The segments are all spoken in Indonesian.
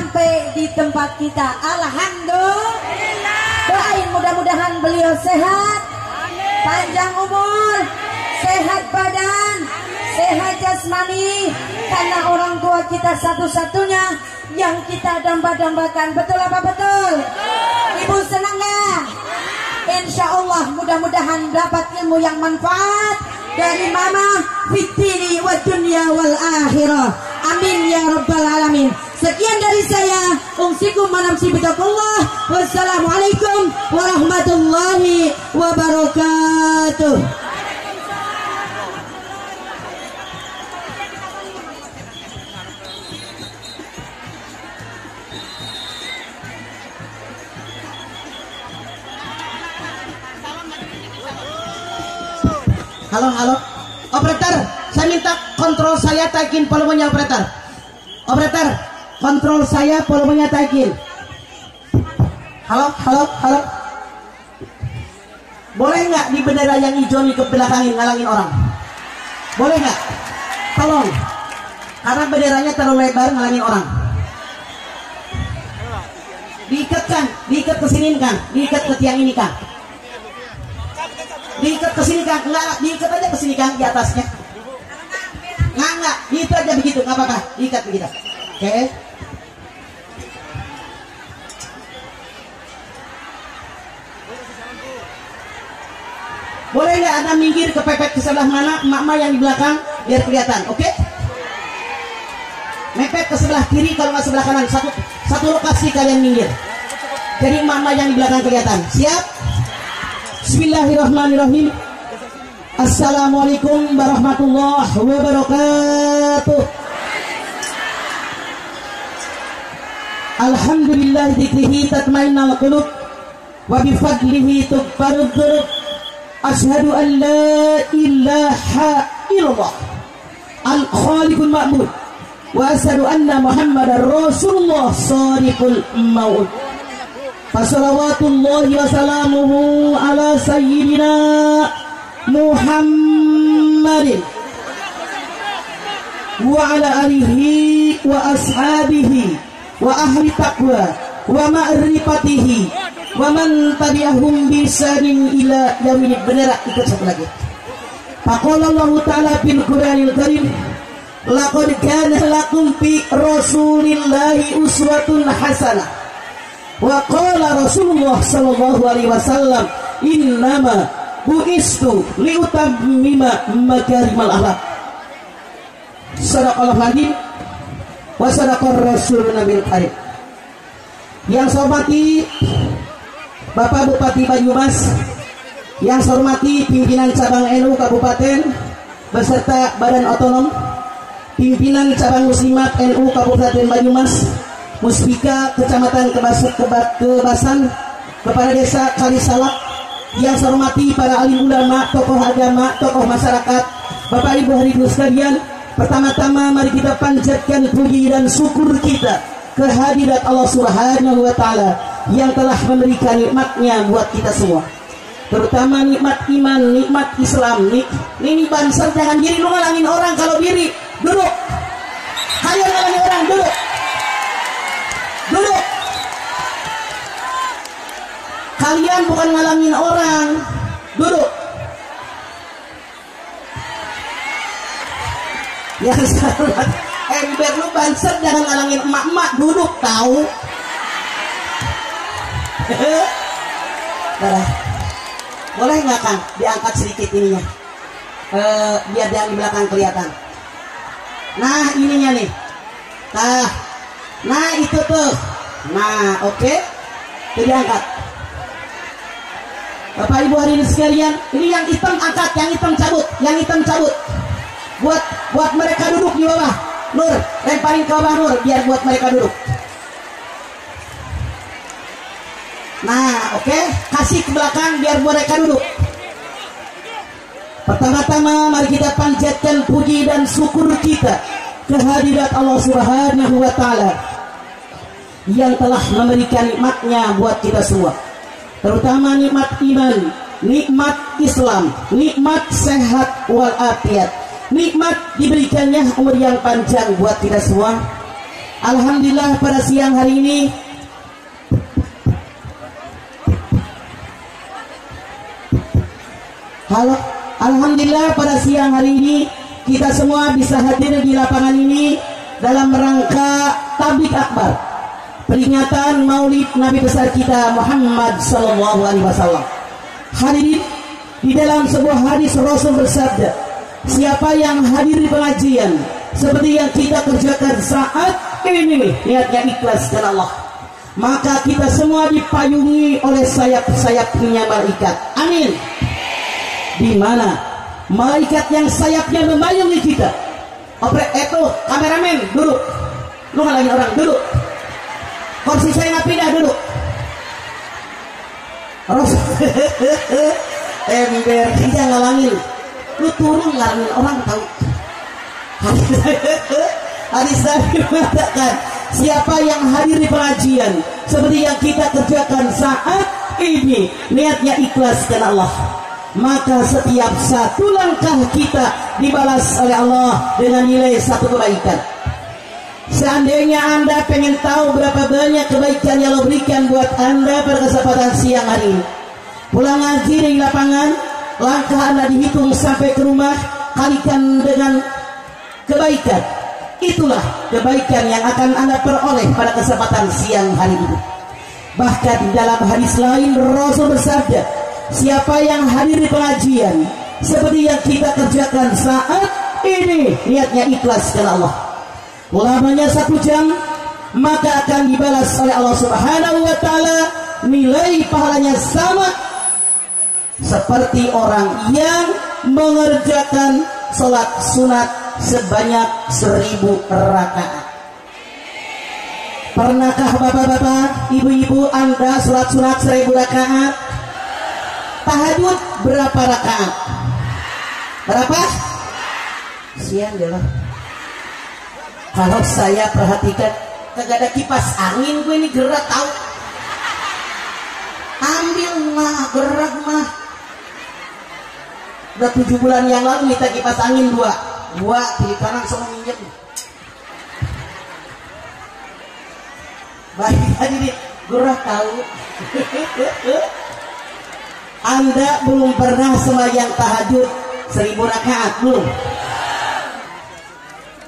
sampai di tempat kita. Alhamdulillah. Doain mudah-mudahan beliau sehat, panjang umur, sehat badan, sehat jasmani, karena orang tua kita satu-satunya yang kita damba-dambakan. Betul apa betul? Ibu senang nggak? Insya Allah mudah-mudahan dapat ilmu yang manfaat dari mama fitri wa dunya wal akhirah. Amin ya rabbal alamin. Sekian dari saya. Umsikum manamsi bitakullah. Wassalamualaikum warahmatullahi wabarakatuh. Halo, halo. Operator, saya minta kontrol saya taikin volumenya operator. Operator, kontrol saya volumenya taikin. Halo, halo, halo. Boleh nggak di bendera yang hijau nih ke belakangin, ngalangin orang? Boleh nggak? Tolong. Karena benderanya terlalu lebar ngalangin orang. Diikat kan? Diikat ke sini kan? Diikat ke tiang ini kan? Diikat ke sini kan? Enggak, diikat aja ke sini kan di atasnya. Enggak, itu aja begitu, enggak apa-apa. Diikat begitu. Oke. Boleh nggak Anda minggir ke pepet ke sebelah mana? Emak-emak yang di belakang biar kelihatan, oke? Mepet ke sebelah kiri, kalau nggak sebelah kanan. Satu lokasi kalian minggir. Jadi emak-emak yang di belakang kelihatan. Siap? Bismillahirrahmanirrahim. Assalamualaikum warahmatullahi wabarakatuh. Alhamdulillah dzikrihi tatmainnul qulub wa bi fadlihi tughfarud dzunub. Asyhadu an la ilaha illallah al-khaliqul ma'bud wa asyhadu anna Muhammadar Rasulullah shadiqul maut. Fassalawatullahi wa salamuhu ala sayyidina Muhammadin wa ala alihi wa ashabihi wa ahli taqwa wa ma'rifatihi wa man tabi'ahum bisanin ila yaumil bendera. Ikut satu lagi. Faqala Allah Ta'ala fil Qur'anil Karim, laqad kana lakum fi Rasulillahi uswatun hasanah. Wa qala Rasulullah sallallahu alaihi wasallam, innama bu'istu liutammima makarimal akhlaq. Sadaqallahu alazim wa sadaqar rasulun nabiyil karim. Yang saya hormati Bapak Bupati Banyumas, yang saya hormati pimpinan cabang NU Kabupaten beserta Badan Otonom, pimpinan cabang Muslimat NU Kabupaten Banyumas, Muspika Kecamatan Kebasan, Kepala Desa Kalisalak, yang saya hormati para alim ulama, tokoh agama, tokoh masyarakat, Bapak Ibu hadirin sekalian. Pertama-tama mari kita panjatkan puji dan syukur kita kehadirat Allah Subhanahu wa Ta'ala yang telah memberikan nikmatnya buat kita semua, terutama nikmat iman, nikmat Islam. Ini Banser, jangan diri lu ngalangin orang. Kalau diri duduk, kalian ngalangin orang, duduk, duduk. Kalian bukan ngalangin orang, duduk. Ya sahabat, ember lu Banser, jangan ngalangin emak-emak, duduk tahu. Boleh nggak Kang diangkat sedikit ininya, biar yang di belakang kelihatan. Nah ininya nih, nah itu tuh, nah oke, itu diangkat. Bapak Ibu hadirin sekalian, ini yang hitam angkat, yang hitam cabut, yang hitam cabut. Buat mereka duduk di bawah. Nur, lemparin ke bawah Nur, biar buat mereka duduk. Nah, oke, kasih ke belakang biar mereka duduk. Pertama-tama mari kita panjatkan puji dan syukur kita kehadirat Allah Subhanahu wa Ta'ala yang telah memberikan nikmatnya buat kita semua, terutama nikmat iman, nikmat Islam, nikmat sehat walafiat, nikmat diberikannya umur yang panjang buat kita semua, Alhamdulillah pada siang hari ini Alhamdulillah pada siang hari ini kita semua bisa hadir di lapangan ini dalam rangka tablik akbar peringatan Maulid Nabi besar kita Muhammad sallallahu alaihi wasallam. Hadirin, di dalam sebuah hadis Rasul bersabda, siapa yang hadir di pengajian seperti yang kita kerjakan saat ini, niatnya ikhlas karena Allah, maka kita semua dipayungi oleh sayap-sayapnya malaikat. Amin. Di mana malaikat yang sayapnya memayungi kita. Itu kameramen duduk, lu ngalangin orang duduk, kursi saya nggak pindah, duduk. Rasul ember tidak ngalangin, lu turun ngalangin orang tahu. Hadis Nabi mengatakan, siapa yang hadir di pengajian seperti yang kita kerjakan saat ini, niatnya ikhlas karena Allah, maka setiap satu langkah kita dibalas oleh Allah dengan nilai satu kebaikan. Seandainya Anda pengen tahu berapa banyak kebaikan yang Allah berikan buat Anda pada kesempatan siang hari ini, pulang ngaji di lapangan, langkah Anda dihitung sampai ke rumah, kalikan dengan kebaikan. Itulah kebaikan yang akan Anda peroleh pada kesempatan siang hari ini. Bahkan dalam hadis lain Rasul bersabda, siapa yang hadir di pengajian seperti yang kita kerjakan saat ini, niatnya ikhlas karena Allah, lamanya 1 jam, maka akan dibalas oleh Allah Subhanahu wa taala, nilai pahalanya sama seperti orang yang mengerjakan salat sunat sebanyak 1000 rakaat. Pernahkah bapak-bapak, ibu-ibu Anda salat sunat 1000 rakaat? Tahajud berapa rakaat? Berapa? Siang deh lah. Kalau saya perhatikan, kagak ada kipas angin, gue ini gerak tahu. Ambil mah, gerak mah. Udah 7 bulan yang lalu minta kipas angin 2 kiri kanan sama minjem. Baik hadirin, gerak tahu. Anda belum pernah sembahyang tahajud 1000 rakaat belum?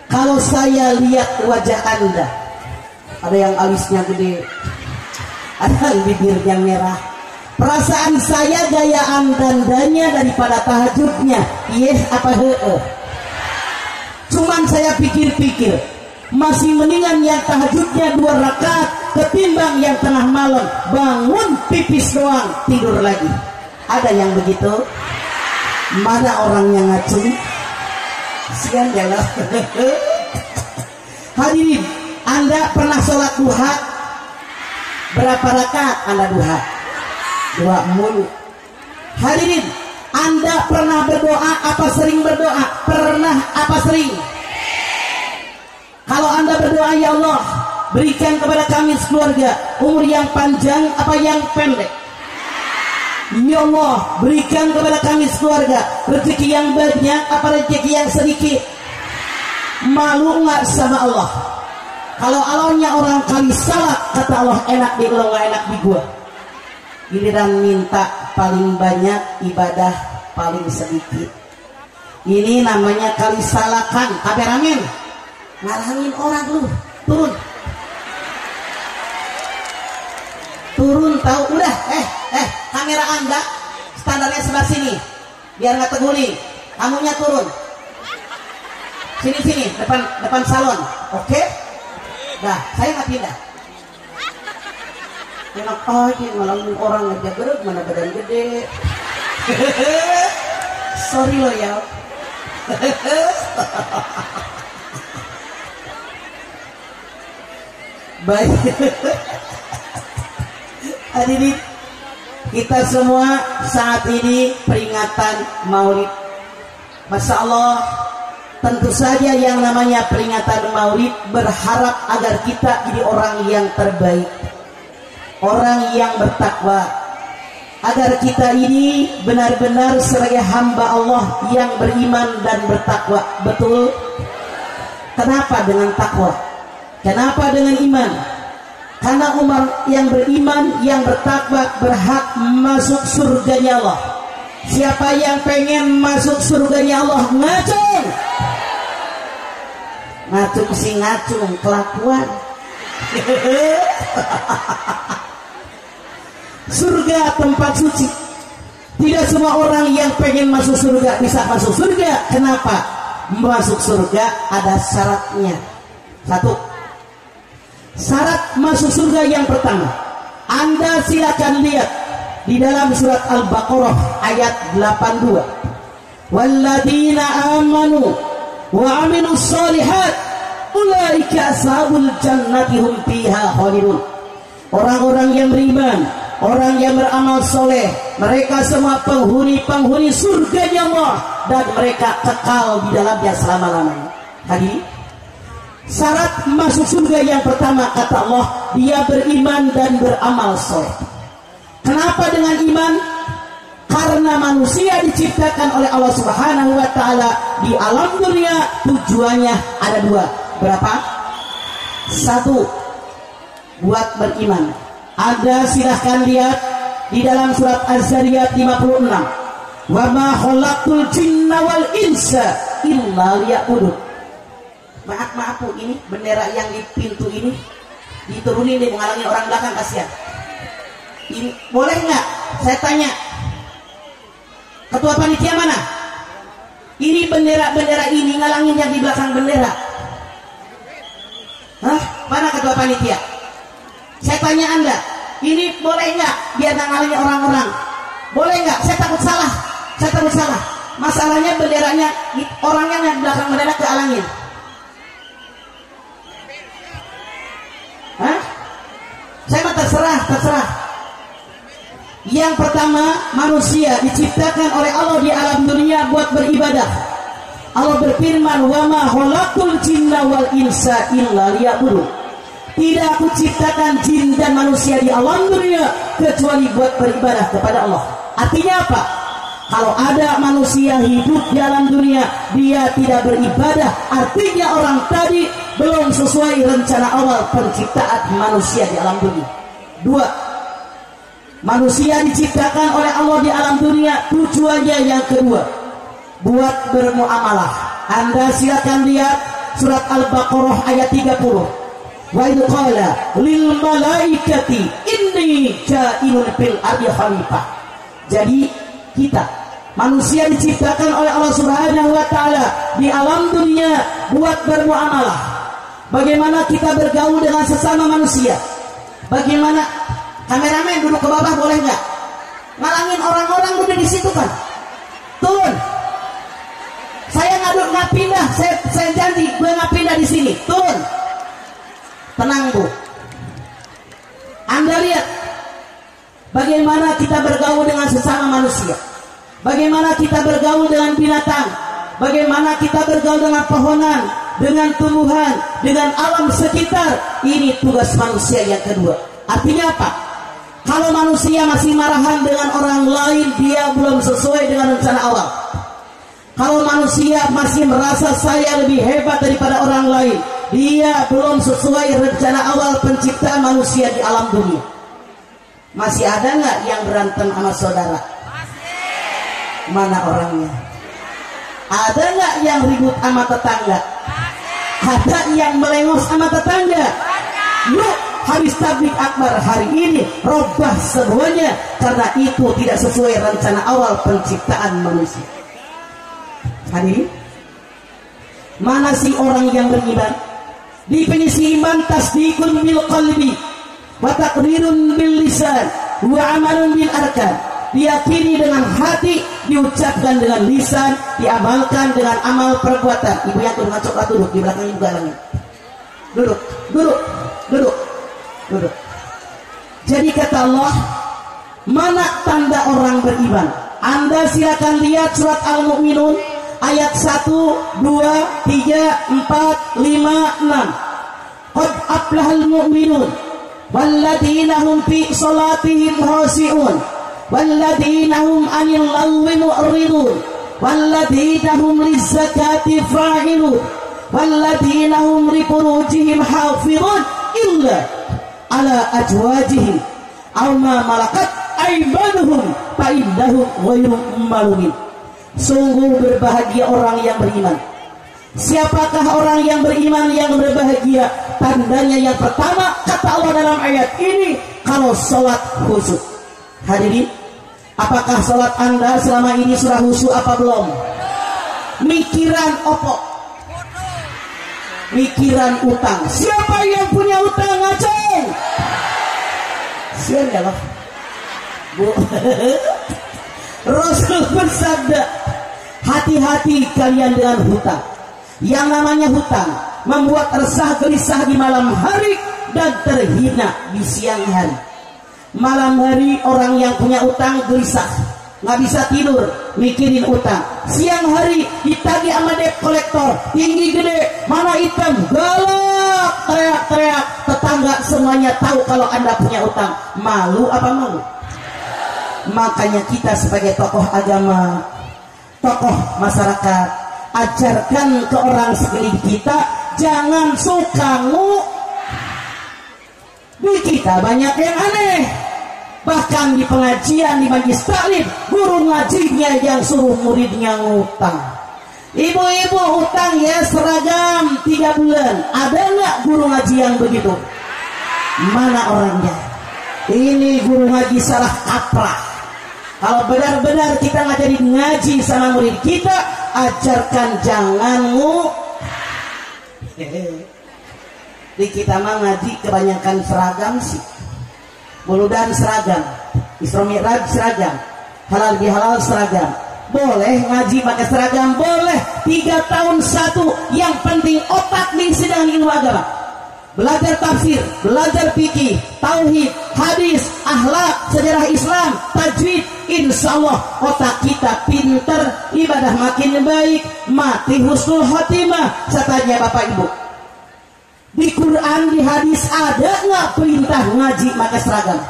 Kalau saya lihat wajah Anda, ada yang alisnya gede, ada yang bibirnya merah, perasaan saya gayaan dandanya daripada tahajudnya, yes apa heeh. Cuman saya pikir-pikir, masih mendingan yang tahajudnya 2 rakaat ketimbang yang tengah malam bangun pipis doang tidur lagi. Ada yang begitu? Mana orang yang ngacung? Sian jalan. Hadirin, Anda pernah sholat duha? Berapa rakaat Anda duha? 2 mulu. Hadirin, Anda pernah berdoa apa sering berdoa? Pernah apa sering? Kalau Anda berdoa, ya Allah, berikan kepada kami sekeluarga umur yang panjang apa yang pendek? Ya Allah, berikan kepada kami sekeluarga rezeki yang banyak apa rezeki yang sedikit? Malu nggak sama Allah? Kalau Allahnya orang kali salah, kata Allah, enak di lo nggak enak di gua. Giliran minta paling banyak, ibadah paling sedikit. Ini namanya kali salahkan. Kameramen, ngalangin orang lu, turun tahu udah. Kamera Anda standarnya sebelah sini biar nggak terguling. Kamunya turun sini depan salon, oke? Nah, saya nggak pindah. Enak aja ngalangin orang ngejak gerut, mana badan gede. Sorry lo ya. Baik. Hadirin, kita semua saat ini peringatan Maulid. Masya Allah, tentu saja yang namanya peringatan Maulid berharap agar kita jadi orang yang terbaik, orang yang bertakwa, agar kita ini benar-benar sebagai hamba Allah yang beriman dan bertakwa. Betul? Kenapa dengan takwa? Kenapa dengan iman? Karena umat yang beriman, yang bertakwa berhak masuk surganya Allah. Siapa yang pengen masuk surganya Allah, ngacung. Ngacung si ngacung kelakuan. Surga tempat suci. Tidak semua orang yang pengen masuk surga bisa masuk surga. Kenapa? Masuk surga ada syaratnya. Satu, syarat masuk surga yang pertama, Anda silakan lihat di dalam surat Al-Baqarah ayat 82. Walladzina amanu wa amilus shalihat ulaika ashabul jannati hum fiha khalidun. Orang-orang yang beriman, orang yang beramal soleh, mereka semua penghuni surganya Allah, dan mereka kekal di dalamnya selama-lamanya. Tadi syarat masuk surga yang pertama kata Allah, dia beriman dan beramal soleh. Kenapa dengan iman? Karena manusia diciptakan oleh Allah Subhanahu wa Ta'ala di alam dunia, tujuannya ada dua. Berapa? Satu, buat beriman. Anda silahkan lihat di dalam surat Az-Zariyat 56. Wa ma khalaqtul jinna wal insa illa liya'budun. Maaf Bu, ini bendera yang di pintu ini diturunin deh, menghalangi orang belakang, kasihan. Ini boleh nggak? Saya tanya. Ketua panitia mana? Ini bendera ini ngalangin yang di belakang bendera. Hah? Mana ketua panitia? Saya tanya Anda, ini boleh nggak biar ngalangin orang-orang? Boleh nggak? Saya takut salah. Masalahnya benderanya, orangnya yang di belakang bendera kealangin. Hah? Saya mah terserah. Yang pertama, manusia diciptakan oleh Allah di alam dunia buat beribadah. Allah berfirman, "Wa ma khalaqtul jinna wal insa illa liya'budun." Tidak aku ciptakan jin dan manusia di alam dunia kecuali buat beribadah kepada Allah. Artinya apa? Kalau ada manusia hidup di alam dunia, dia tidak beribadah, artinya orang tadi belum sesuai rencana awal penciptaan manusia di alam dunia. Dua, manusia diciptakan oleh Allah di alam dunia, tujuannya yang kedua, buat bermuamalah. Anda silakan lihat surat Al-Baqarah ayat 30. Wa idh qala lil malaikati inni ja'ilun fil ardi khalifah. Jadi kita manusia diciptakan oleh Allah Subhanahu wa Ta'ala di alam dunia buat bermuamalah. Bagaimana kita bergaul dengan sesama manusia? Bagaimana? Kameramen duduk ke bawah boleh nggak? Ngalangin orang-orang duduk di situ kan? Turun. Saya nggak pindah. Saya janji gue nggak pindah di sini. Turun. Tenang Bu. Anda lihat bagaimana kita bergaul dengan sesama manusia. Bagaimana kita bergaul dengan binatang. Bagaimana kita bergaul dengan pohonan, dengan tumbuhan, dengan alam sekitar. Ini tugas manusia yang kedua. Artinya apa? Kalau manusia masih marahan dengan orang lain, dia belum sesuai dengan rencana awal. Kalau manusia masih merasa saya lebih hebat daripada orang lain, dia belum sesuai rencana awal penciptaan manusia di alam dunia. Masih ada nggak yang berantem sama saudara? Mana orangnya? Ada nggak yang ribut sama tetangga? Ada yang melengos sama tetangga? Yuk, habis tablik akbar hari ini robah semuanya, karena itu tidak sesuai rencana awal penciptaan manusia. Hadirin, mana sih orang yang beriman? Definisi iman tasdiqun bil qalbi wa taqrirun bil lisan wa amalun bil arkan. Diyakini dengan hati, diucapkan dengan lisan, diamalkan dengan amal perbuatan. Ibu yang turun coklat duduk di belakang ibu galangnya. Duduk. Jadi kata Allah, mana tanda orang beriman? Anda silakan lihat surat Al-Mu'minun ayat 1, 2, 3, 4, 5, 6. Qad aflahal mu'minun walladzina hum fi salatihim khashi'un walladzina hum 'anil lagwi mu'ridun walladzina hum lizzakati fa'ilun walladzina hum li furujihim hafizun illa ala azwajihim aw ma malakat aymanuhum fa innahum ghairu malumin. Sungguh berbahagia orang yang beriman. Siapakah orang yang beriman yang berbahagia? Tandanya yang pertama kata Allah dalam ayat ini, kalau sholat khusyuk. Hadirin, apakah sholat Anda selama ini sudah khusyuk apa belum? Mikiran opo? Mikiran utang. Siapa yang punya utang ngaceng? Sian ya loh Bu. Rasul bersabda, hati-hati kalian dengan hutang. Yang namanya hutang membuat resah gelisah di malam hari dan terhina di siang hari. Malam hari orang yang punya utang gelisah, nggak bisa tidur mikirin utang. Siang hari ditagih sama debt collector tinggi gede, mana hitam, galak, teriak-teriak. Tetangga semuanya tahu kalau Anda punya utang. Malu apa malu? Makanya kita sebagai tokoh agama, tokoh masyarakat, ajarkan ke orang sekeliling kita jangan suka di kita banyak yang aneh. Bahkan di pengajian, di majelis taklim, guru ngajinya yang suruh muridnya ngutang. Ibu-ibu utang ya seragam 3 bulan. Ada nggak guru ngaji yang begitu? Mana orangnya? Ini guru ngaji salah kaprah. Kalau benar-benar kita ngajarin ngaji sama murid kita, ajarkan jangan Di kita mah ngaji kebanyakan seragam sih. Buludan seragam, Isra Mi'raj seragam, halal bihalal seragam. Boleh ngaji pakai seragam, boleh. 3 tahun 1. Yang penting otak diisi dengan ilmu agama. Belajar tafsir, belajar fikih, tauhid, hadis, akhlak, sejarah Islam, tajwid. Insya Allah otak kita pintar, ibadah makin baik, mati husnul khotimah. Saya tanya Bapak Ibu, di Quran, di hadis ada nggak perintah ngaji pakai seragam?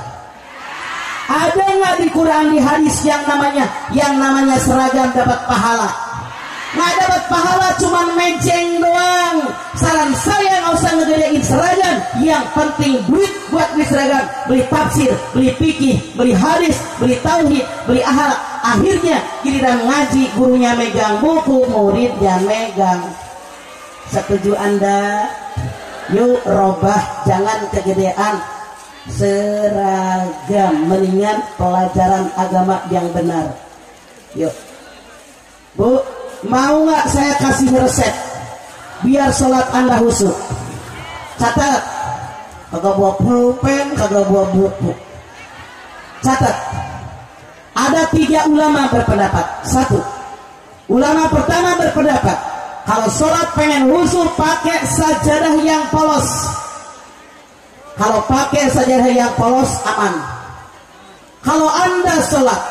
Ada nggak di Quran, di hadis yang namanya seragam dapat pahala? Nggak dapat pahala, cuman mejeng doang. Saran saya nggak usah ngegedein seragam. Yang penting duit buat beli seragam, beli tafsir, beli fikih, beli hadis, beli tauhid, beli akhlak. Akhirnya giliran ngaji, gurunya megang buku, muridnya megang. Setuju Anda? Yuk robah, jangan kegedean seragam, mendingan pelajaran agama yang benar. Yuk Bu, mau nggak saya kasih resep biar sholat Anda khusyuk? Catat, kagak bawa pulpen, kagak bawa buku. Catat, ada 3 ulama berpendapat. 1, ulama pertama berpendapat kalau sholat pengen khusyuk pakai sajadah yang polos. Kalau pakai sajadah yang polos aman. Kalau Anda sholat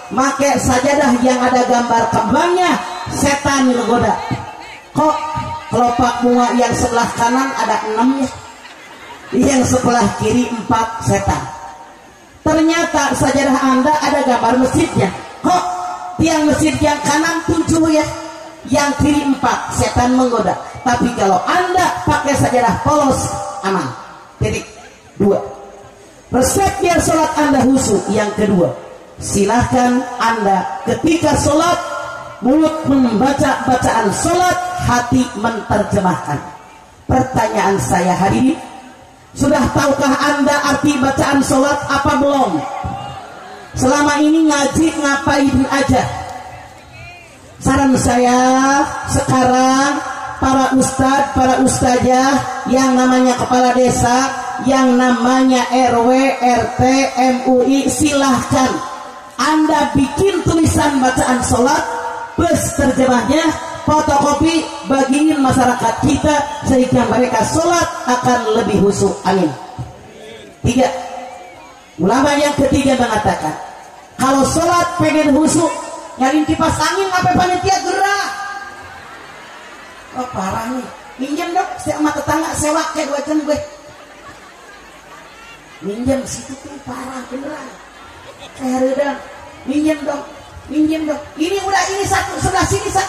pakai sajadah yang ada gambar kembangnya, setan menggoda. Kok kelopak bunga yang sebelah kanan ada 6 ya, yang sebelah kiri 4 setan. Ternyata sajadah Anda ada gambar masjidnya. Kok tiang masjid yang kanan 7 ya, yang kiri 4 setan menggoda. Tapi kalau Anda pakai sajadah polos aman. Titik. 2, resep biar sholat Anda khusyuk. Yang kedua, silahkan Anda ketika sholat mulut membaca bacaan sholat, hati menerjemahkan. Pertanyaan saya hari ini, sudah tahukah Anda arti bacaan sholat apa belum? Selama ini ngaji ngapain aja? Saran saya sekarang, para ustadz, para ustazah, yang namanya kepala desa, yang namanya RW, RT, MUI, silahkan Anda bikin tulisan bacaan sholat plus terjemahnya, fotokopi, bagiin masyarakat kita sehingga mereka sholat akan lebih khusyuk. Amin. 3, ulama yang ketiga mengatakan kalau sholat pengen khusyuk, nyariin kipas angin apa panitia gerak. Oh parah nih, minjem dong sama tetangga sewa kayak 2 jam gue. Minjem situ tuh parah beneran. Kayak redang, minjem dong. Ini udah, ini 1 sebelah sini 1.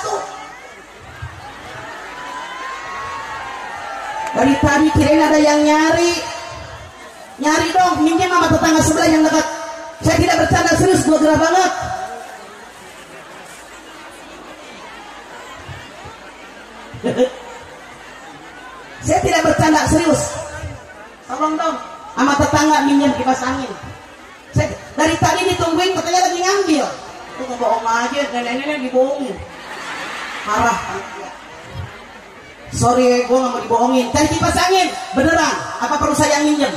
Dari tadi kirain ada yang nyari dong, minjem sama tetangga sebelah yang dekat. Saya tidak bercanda, serius, gua gerah banget. Saya tidak bercanda, serius. Tolong dong, sama tetangga minjem kipas angin. Saya dari tadi ditungguin, katanya lagi ngambil. Itu ngebohong aja, nenek-nenek dibohongin. Marah. Sorry, gue gak mau dibohongin. Cari kipas angin, beneran. Apa perlu saya minjem?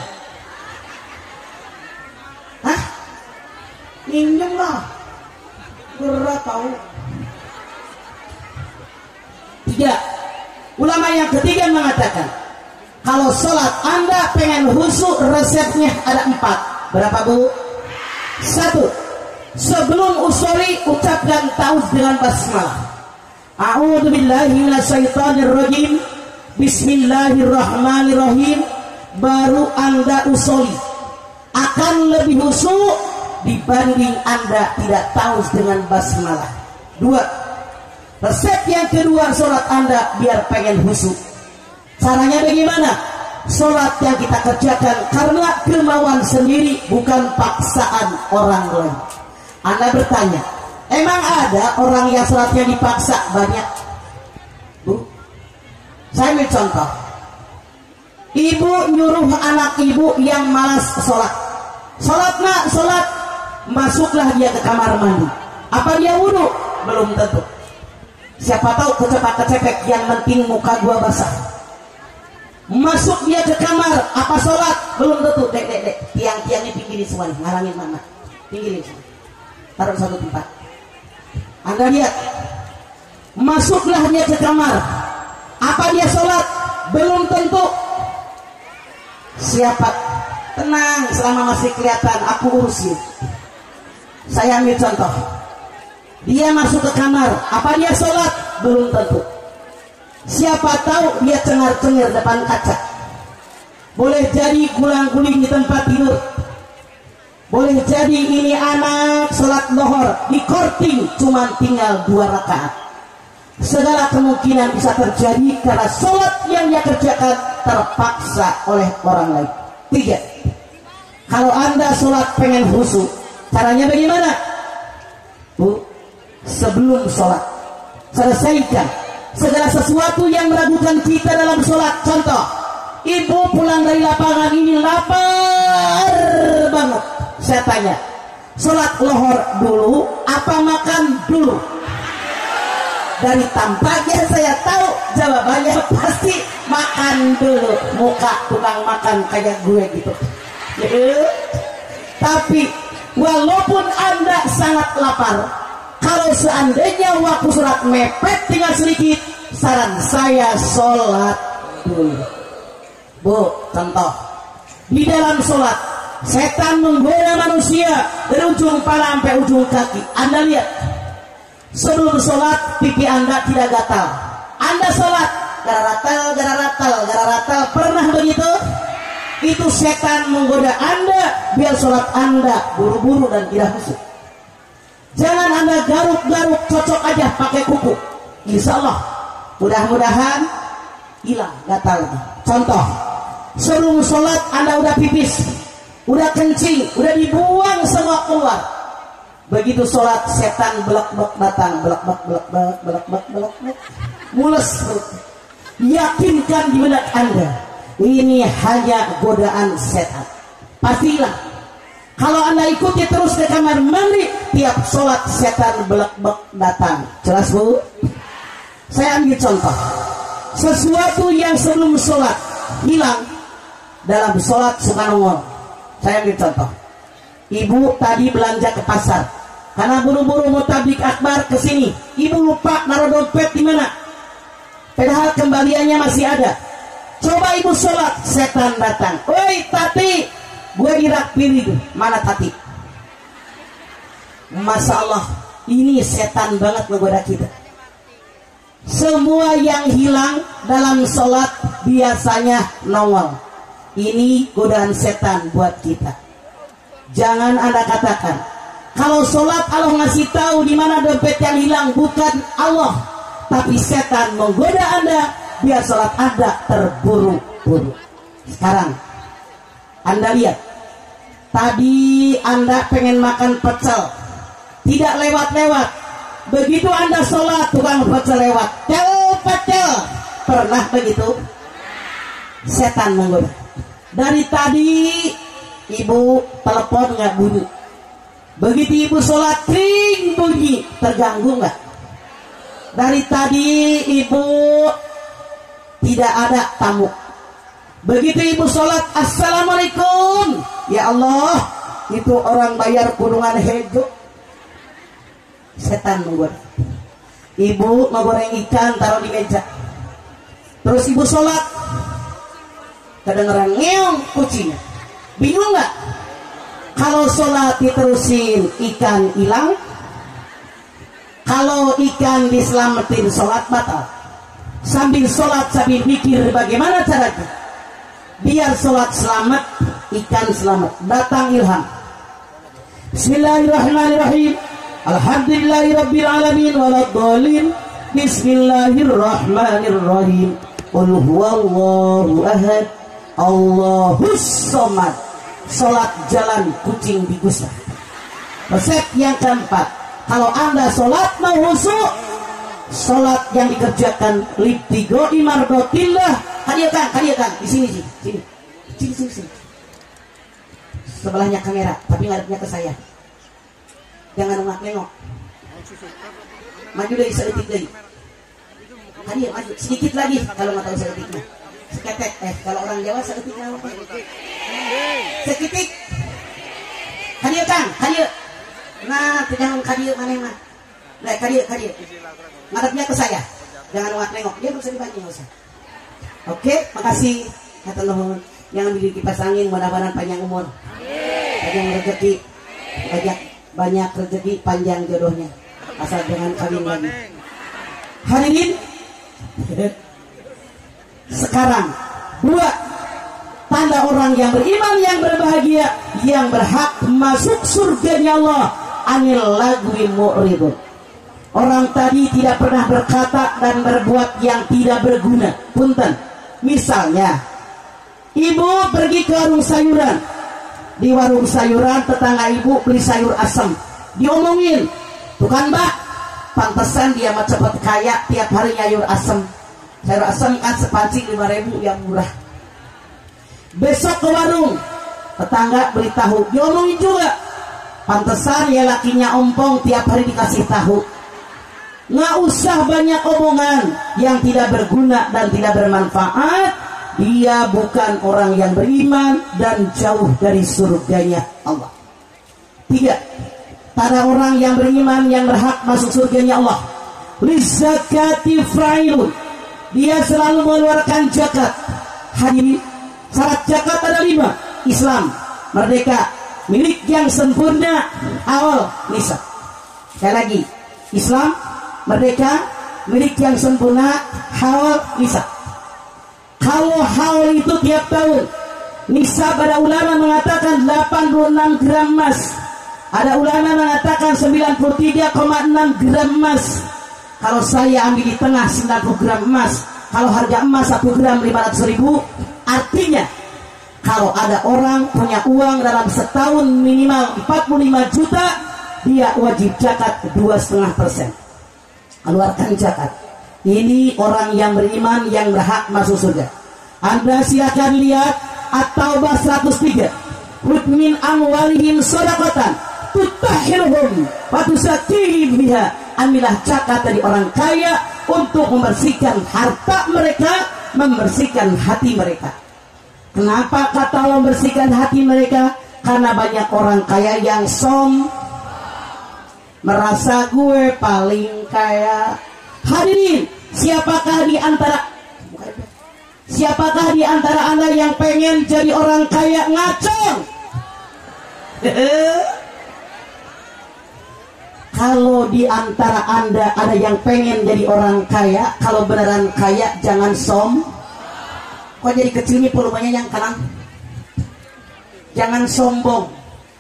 Hah? Minjem lah. Berat tahu. Tiga. Ulama yang ketiga mengatakan, kalau sholat Anda pengen khusyuk, resepnya ada 4. Berapa bu? 1. Sebelum usoli ucapkan ta'awudz dengan basmalah. A'udzu billahi minasyaitonir rajim. Bismillahirrahmanirrahim. Baru Anda usoli, akan lebih khusyuk dibanding Anda tidak ta'awudz dengan basmalah. 2. Resep yang kedua sholat Anda biar pengen khusyuk. Caranya bagaimana? Sholat yang kita kerjakan karena kemauan sendiri, bukan paksaan orang lain. Anda bertanya, emang ada orang yang sholatnya dipaksa? Banyak, bu. Saya ambil contoh. Ibu nyuruh anak ibu yang malas sholat, sholat nak, sholat. Masuklah dia ke kamar mandi. Apa dia wudhu? Belum tentu. Siapa tahu kecepak-kecepek, yang penting muka gua basah. Masuk dia ke kamar, apa sholat? Belum tentu. Dek, tiang-tiangnya pinggirin semua nih, ngalangin mama. Pinggirin semua, taruh satu tempat. Anda lihat, masuklah dia ke kamar, apa dia sholat? Belum tentu. Siapa? Tenang, selama masih kelihatan, aku urusin. Saya ambil contoh. Dia masuk ke kamar, apa dia sholat? Belum tentu. Siapa tahu dia cengar-cengir depan kaca. Boleh jadi gulang-guling di tempat tidur. Boleh jadi ini anak sholat lohor di korting cuma tinggal 2 rakaat. Segala kemungkinan bisa terjadi karena sholat yang dia kerjakan terpaksa oleh orang lain. 3. Kalau Anda sholat pengen khusyuk, caranya bagaimana? Bu, sebelum sholat selesaikan segala sesuatu yang meragukan kita dalam sholat. Contoh, ibu pulang dari lapangan ini lapar banget. Saya tanya, sholat lohor dulu apa makan dulu? Dari tampaknya saya tahu jawabannya pasti makan dulu. Muka tukang makan kayak gue gitu. Tapi walaupun Anda sangat lapar, kalau seandainya waktu sholat mepet tinggal sedikit, saran saya sholat dulu. Bu, contoh, di dalam sholat setan menggoda manusia dari ujung kepala sampai ujung kaki. Anda lihat, sebelum sholat pipi Anda tidak gatal. Anda sholat gara-ratal. Pernah begitu? Itu setan menggoda Anda biar sholat Anda buru-buru dan tidak khusyuk. Jangan Anda garuk-garuk, cocok aja pakai kuku. Insya Allah mudah-mudahan hilang gatalnya. Contoh, sebelum sholat Anda udah pipis, udah kencing, udah dibuang semua keluar. Begitu sholat setan belak-belak datang, belak-belak, mules perut. Yakinkan di benak Anda, ini hanya godaan setan. Pasti hilang. Kalau Anda ikuti terus ke kamar mandi, tiap sholat setan belak-belak datang. Jelas bu? Saya ambil contoh. Sesuatu yang sebelum sholat hilang, dalam sholat suka nongol. Saya ambil contoh. Ibu tadi belanja ke pasar, karena buru-buru mau tablik akbar ke sini. Ibu lupa naruh dompet di mana. Padahal kembaliannya masih ada. Coba ibu sholat, setan datang. Woi tati, gue dirak pilih tuh. Mana tati? Masya Allah, ini setan banget menggoda kita. Semua yang hilang dalam sholat biasanya nongol. Ini godaan setan buat kita. Jangan Anda katakan, kalau sholat Allah ngasih tahu di mana dompet yang hilang, bukan Allah, tapi setan menggoda Anda biar sholat Anda terburu-buru. Sekarang Anda lihat, tadi Anda pengen makan pecel, tidak lewat-lewat. Begitu Anda sholat, tukang pecel lewat, pecel. Pernah begitu? Setan menggoda. Dari tadi ibu telepon nggak bunyi. Begitu ibu sholat, kring bunyi. Terganggu nggak? Dari tadi ibu tidak ada tamu. Begitu ibu sholat, assalamualaikum. Ya Allah, itu orang bayar kurungan hejo. Setan menggoda. Ibu ngegoreng ikan, taruh di meja. Terus ibu sholat, kedengeran ngeong kucing. Bingung nggak? Kalau sholat diterusin ikan hilang, kalau ikan diselamatin sholat batal. Sambil sholat sambil mikir bagaimana caranya biar sholat selamat, ikan selamat. Datang ilham. Bismillahirrahmanirrahim. Alhamdulillahirabbil alamin waladhdallin. Bismillahirrahmanirrahim. Qul huwallahu ahad. Allahus somad. Sholat jalan kucing digusah. Resep yang keempat, kalau Anda sholat mau khusyuk, sholat yang dikerjakan libtigo imardotillah. Hadiahkan di sini. Sebelahnya kamera, tapi ngadepnya ke saya. Jangan nengok. Maju dari sedetik lagi. Hadiah maju sedikit lagi kalau nggak tahu sedetiknya. Seketek, kalau orang Jawa sedetiknya apa? Seketik. Hadiah. Nah, jangan hadiah mana mah. Nah, hadiah. Ngadepnya ke saya. Jangan nengok. Dia bisa dibantu nggak usah. Oke, makasih. Kata nuhun. Yang memiliki kipas angin, mudah-mudahan panjang umur, panjang rezeki, banyak rezeki, panjang jodohnya. Asal jangan kawin lagi. Hadirin, sekarang 2 tanda orang yang beriman, yang berbahagia, yang berhak masuk surganya Allah. Anil lagwi mu'ridun. Orang tadi tidak pernah berkata dan berbuat yang tidak berguna. Punten. Misalnya, ibu pergi ke warung sayuran. Di warung sayuran tetangga ibu beli sayur asam. Diomongin, tuh kan mbak, pantesan dia mah cepet kaya, tiap hari sayur asam. Sayur asam kan sepanci 5.000 yang murah. Besok ke warung, tetangga beli tahu. Diomongin juga, pantesan ya lakinya ompong, tiap hari dikasih tahu. Nggak usah banyak omongan yang tidak berguna dan tidak bermanfaat. Dia bukan orang yang beriman dan jauh dari surganya Allah. 3. Tanda orang yang beriman yang berhak masuk surganya Allah. Lizakati fa'ilun. Dia selalu mengeluarkan zakat. Hadirin, syarat zakat ada 5. Islam, merdeka, milik yang sempurna, awal nisab. Sekali lagi, Islam, merdeka, milik yang sempurna, haul nisab. Kalau haul itu tiap tahun, nisab ada ulama mengatakan 86 gram emas, ada ulama mengatakan 93,6 gram emas. Kalau saya ambil di tengah 90 gram emas, kalau harga emas 1 gram 500.000, artinya kalau ada orang punya uang dalam setahun minimal 45 juta, dia wajib zakat 2,5%. Keluarkan zakat. Ini orang yang beriman yang berhak masuk surga. Anda silakan lihat At-Taubah 103. Min amwalihim shadaqatan tutahhiruhum wa tuzakkihim biha. Ambillah zakat dari orang kaya untuk membersihkan harta mereka, membersihkan hati mereka. Kenapa kata Allah membersihkan hati mereka? Karena banyak orang kaya yang merasa gue paling kaya. Hadirin, siapakah di antara Anda yang pengen jadi orang kaya? Ngacong. Kalau di antara Anda ada yang pengen jadi orang kaya, kalau beneran kaya jangan Kok jadi kecilnya volumenya yang kanan? Jangan sombong.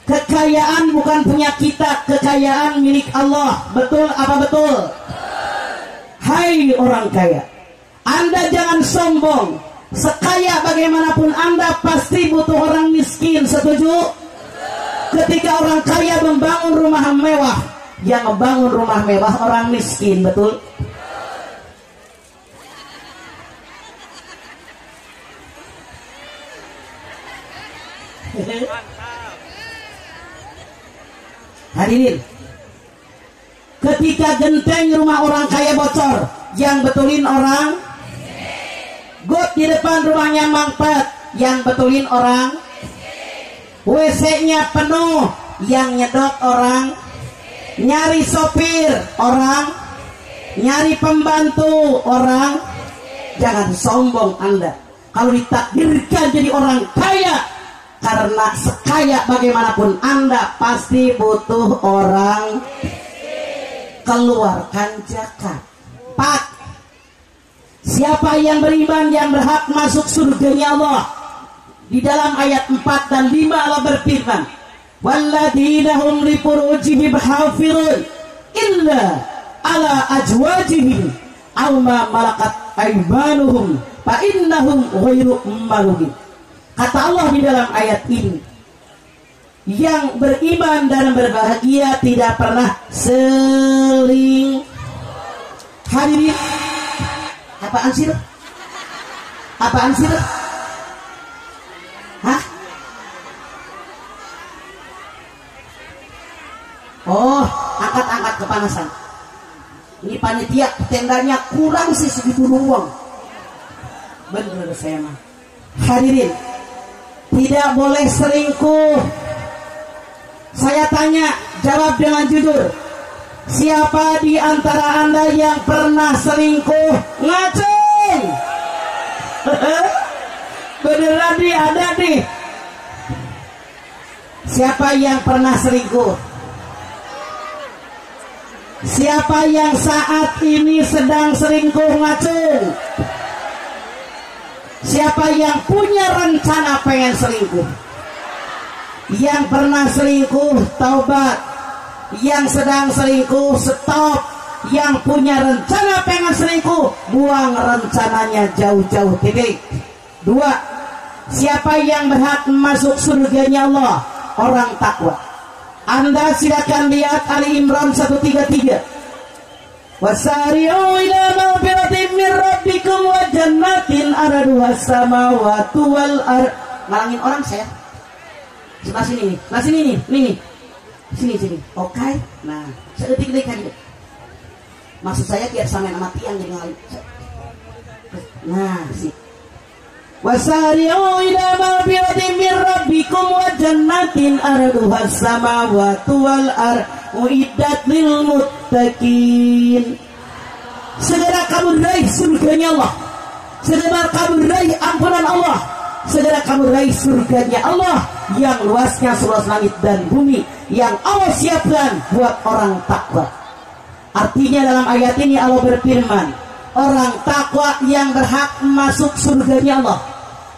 Kekayaan bukan punya kita, kekayaan milik Allah. Betul apa betul? Hai orang kaya, Anda jangan sombong. Sekaya bagaimanapun Anda pasti butuh orang miskin. Setuju? Ketika orang kaya membangun rumah mewah, yang membangun rumah mewah orang miskin, betul? Hadirin, ketika genteng rumah orang kaya bocor, yang betulin orang got di depan rumahnya mangpet, yang betulin orang WC-nya penuh, yang nyedot orang, nyari sopir orang, nyari pembantu orang. Jangan sombong Anda kalau ditakdirkan jadi orang kaya, karena sekaya bagaimanapun Anda pasti butuh orang. Keluarkan zakat. Pak, siapa yang beriman yang berhak masuk surganya Allah? Di dalam ayat 4 dan 5 Allah berfirman, walladzina hum li furujihim hafizun illa ala azwajihim aw ma malakat aymanuhum fa innahum ghairu malumin. Kata Allah di dalam ayat ini, yang beriman dan berbahagia tidak pernah seling. Hadirin, apaan sih? Apaan sih? Hah? Oh, angkat-angkat kepanasan. Ini panitia tendanya kurang sih segitu doang. Bener saya mah. Hadirin, tidak boleh selingkuh. Saya tanya, jawab dengan jujur. Siapa di antara Anda yang pernah selingkuh? Ngacung. Beneran nih, ada nih. Siapa yang pernah selingkuh? Siapa yang saat ini sedang selingkuh? Ngacung. Siapa yang punya rencana pengen selingkuh? Yang pernah selingkuh, taubat. Yang sedang selingkuh, stop. Yang punya rencana pengen selingkuh, buang rencananya jauh-jauh. Titik. 2. Siapa yang berhak masuk surganya Allah? Orang takwa. Anda silakan lihat Ali Imran 133. Wasari'u ila maghfiratin min rabbikum wa jannatin arduha samawati wal ard. Ngalangin orang saya. Sebelah sini nih. Nah sini nih, nih. Sini. Oke. Nah, sedetik-detik aja. Maksud saya biar sama nama tiang jadi ngalangin. Nah, sih. Wasari'u ila maghfiratin min rabbikum wa jannatin arduha samawati wal ard uiddat lil muttaqin. Segera kamu raih surganya Allah. Segera kamu raih ampunan Allah. Segera kamu raih surganya Allah yang luasnya seluas langit dan bumi, yang Allah siapkan buat orang takwa. Artinya dalam ayat ini Allah berfirman, orang takwa yang berhak masuk surganya Allah.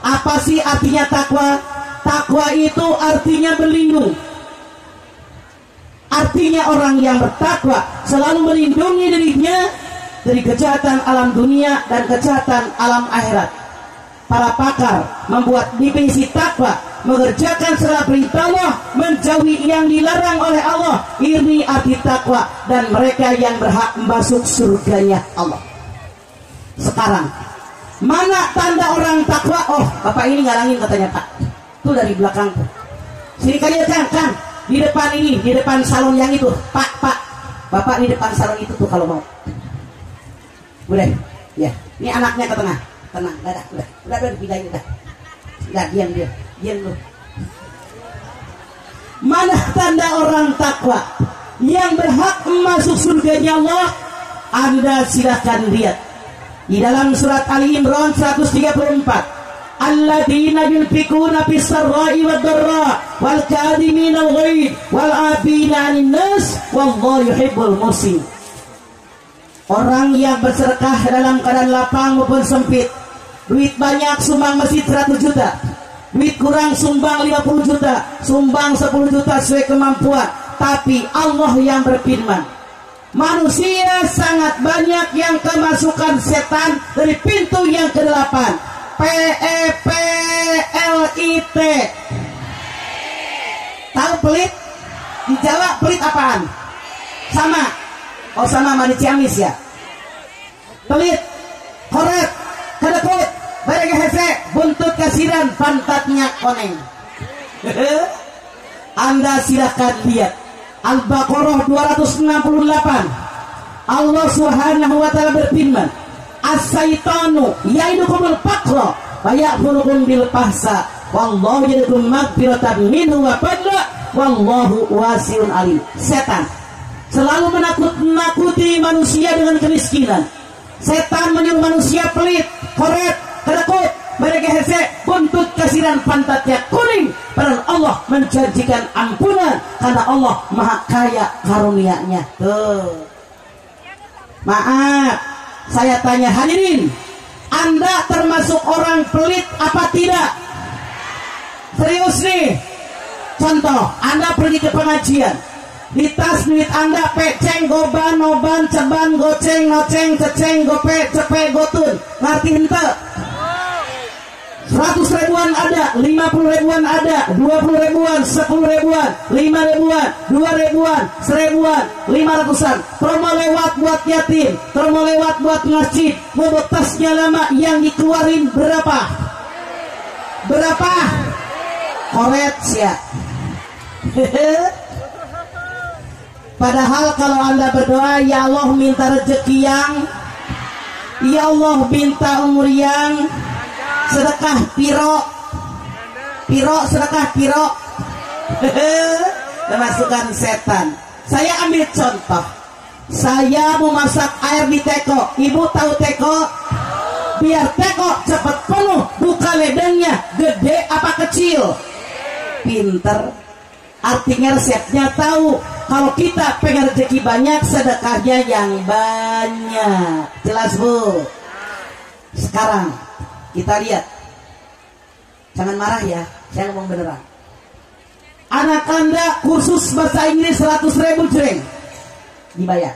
Apa sih artinya takwa? Takwa itu artinya berlindung. Artinya orang yang bertakwa selalu melindungi dirinya dari kejahatan alam dunia dan kejahatan alam akhirat. Para pakar membuat definisi takwa, mengerjakan segala perintah Allah, menjauhi yang dilarang oleh Allah. Ini arti takwa, dan mereka yang berhak masuk surganya Allah. Sekarang, mana tanda orang takwa? Oh, Bapak ini ngalangin katanya Pak. Itu dari belakang tuh. Sini kalian kan. Di depan ini, di depan salon yang itu. Pak. Bapak di depan salon itu tuh kalau mau. Udah, ya. Ini anaknya ke tengah. Tenang, udah pindahin udah. Udah, diam lu. Mana tanda orang takwa yang berhak masuk surganya Allah? Anda silakan lihat. Di dalam surat Ali Imran 134. Alladzina yunfikuna fis sarra'i wad dharra wal kadhimina al ghaidh wal 'afina 'anil nas wallahu yuhibbul muhsin. Orang yang bersedekah dalam keadaan lapang maupun sempit. Duit banyak sumbang masjid 100 juta. Duit kurang sumbang 50 juta. Sumbang 10 juta sesuai kemampuan. Tapi Allah yang berfirman, manusia sangat banyak yang kemasukan setan dari pintu yang ke-8. PEPLIT. Tahu pelit? Di Jawa pelit apaan? Sama. Oh sama di Ciamis ya. Pelit, koret, kedekut, bareng hese, buntut kasiran, pantatnya koneng. Anda silakan lihat Al-Baqarah 268. Allah Subhanahu wa taala berfirman, "As-syaitanu ya'idukumul faqra wa ya'murukum bil fahsya wallahu ya'idukum maghfiratan minhu wa fadla wallahu wasi'un alim." Setan selalu menakut-nakuti manusia dengan kemiskinan. Setan menyuruh manusia pelit, koret, kedekut, mereka hese, buntut kasiran, pantatnya kuning. Padahal Allah menjanjikan ampunan karena Allah maha kaya karunia-Nya. Tuh. Maaf, saya tanya hadirin, Anda termasuk orang pelit apa tidak? Serius nih. Contoh, Anda pergi ke pengajian, di tas duit Anda peceng, goban, noban, ceban, goceng, noceng, ceceng, gope, cepe, gotun. Ngerti ente? 100 ribuan ada, 50 ribuan ada, 20 ribuan, 10 ribuan, 5 ribuan, 2 ribuan, 1000-an, 500-an. Promo lewat buat yatim, promo lewat buat masjid. Bobot tasnya lama, yang dikeluarin berapa? Berapa? Koret ya. Padahal kalau Anda berdoa, ya Allah minta rezeki yang, ya Allah minta umur yang, sedekah piro, sedekah piro. Kemasukan setan. Saya ambil contoh, saya mau masak air di teko. Ibu tahu teko? Biar teko cepat penuh, buka ledengnya gede apa kecil? Pinter. Artinya resepnya tahu. Kalau kita pengen rezeki banyak, sedekahnya yang banyak. Jelas Bu? Sekarang kita lihat. Jangan marah ya, saya ngomong beneran. Anak Anda kursus bahasa Inggris 100.000 jreng dibayar.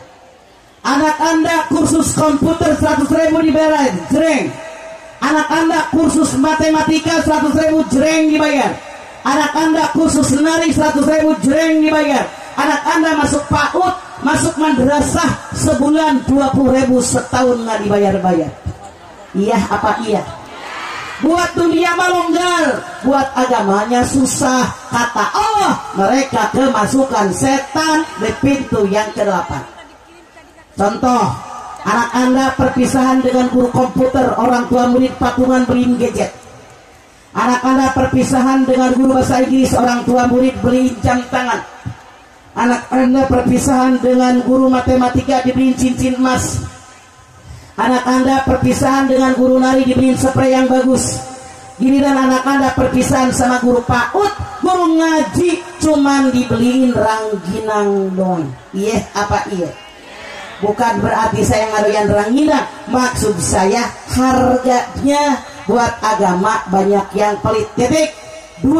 Anak Anda kursus komputer 100.000 dibayar jreng. Anak Anda kursus matematika 100.000 jreng dibayar. Anak Anda kursus senari 100.000 jreng dibayar. Anak Anda masuk PAUD, masuk madrasah sebulan 20.000, setahun nggak dibayar-bayar. Iya apa iya? Buat dunia mah longgar, buat agamanya susah. Kata Allah, mereka kemasukan setan di pintu yang ke-8. Contoh, anak Anda perpisahan dengan guru komputer, orang tua murid patungan beliin gadget. Anak Anda perpisahan dengan guru bahasa Inggris, orang tua murid beliin jam tangan. Anak Anda perpisahan dengan guru matematika, dibeliin cincin emas. Anak Anda perpisahan dengan guru nari, dibeliin spray yang bagus. Giliran anak Anda perpisahan sama guru PAUD, guru ngaji, cuman dibeliin rangginang doang. Iya apa iya? Bukan berarti saya ngadoyan rangginang, maksud saya harganya buat agama banyak yang pelit. Titik. 2.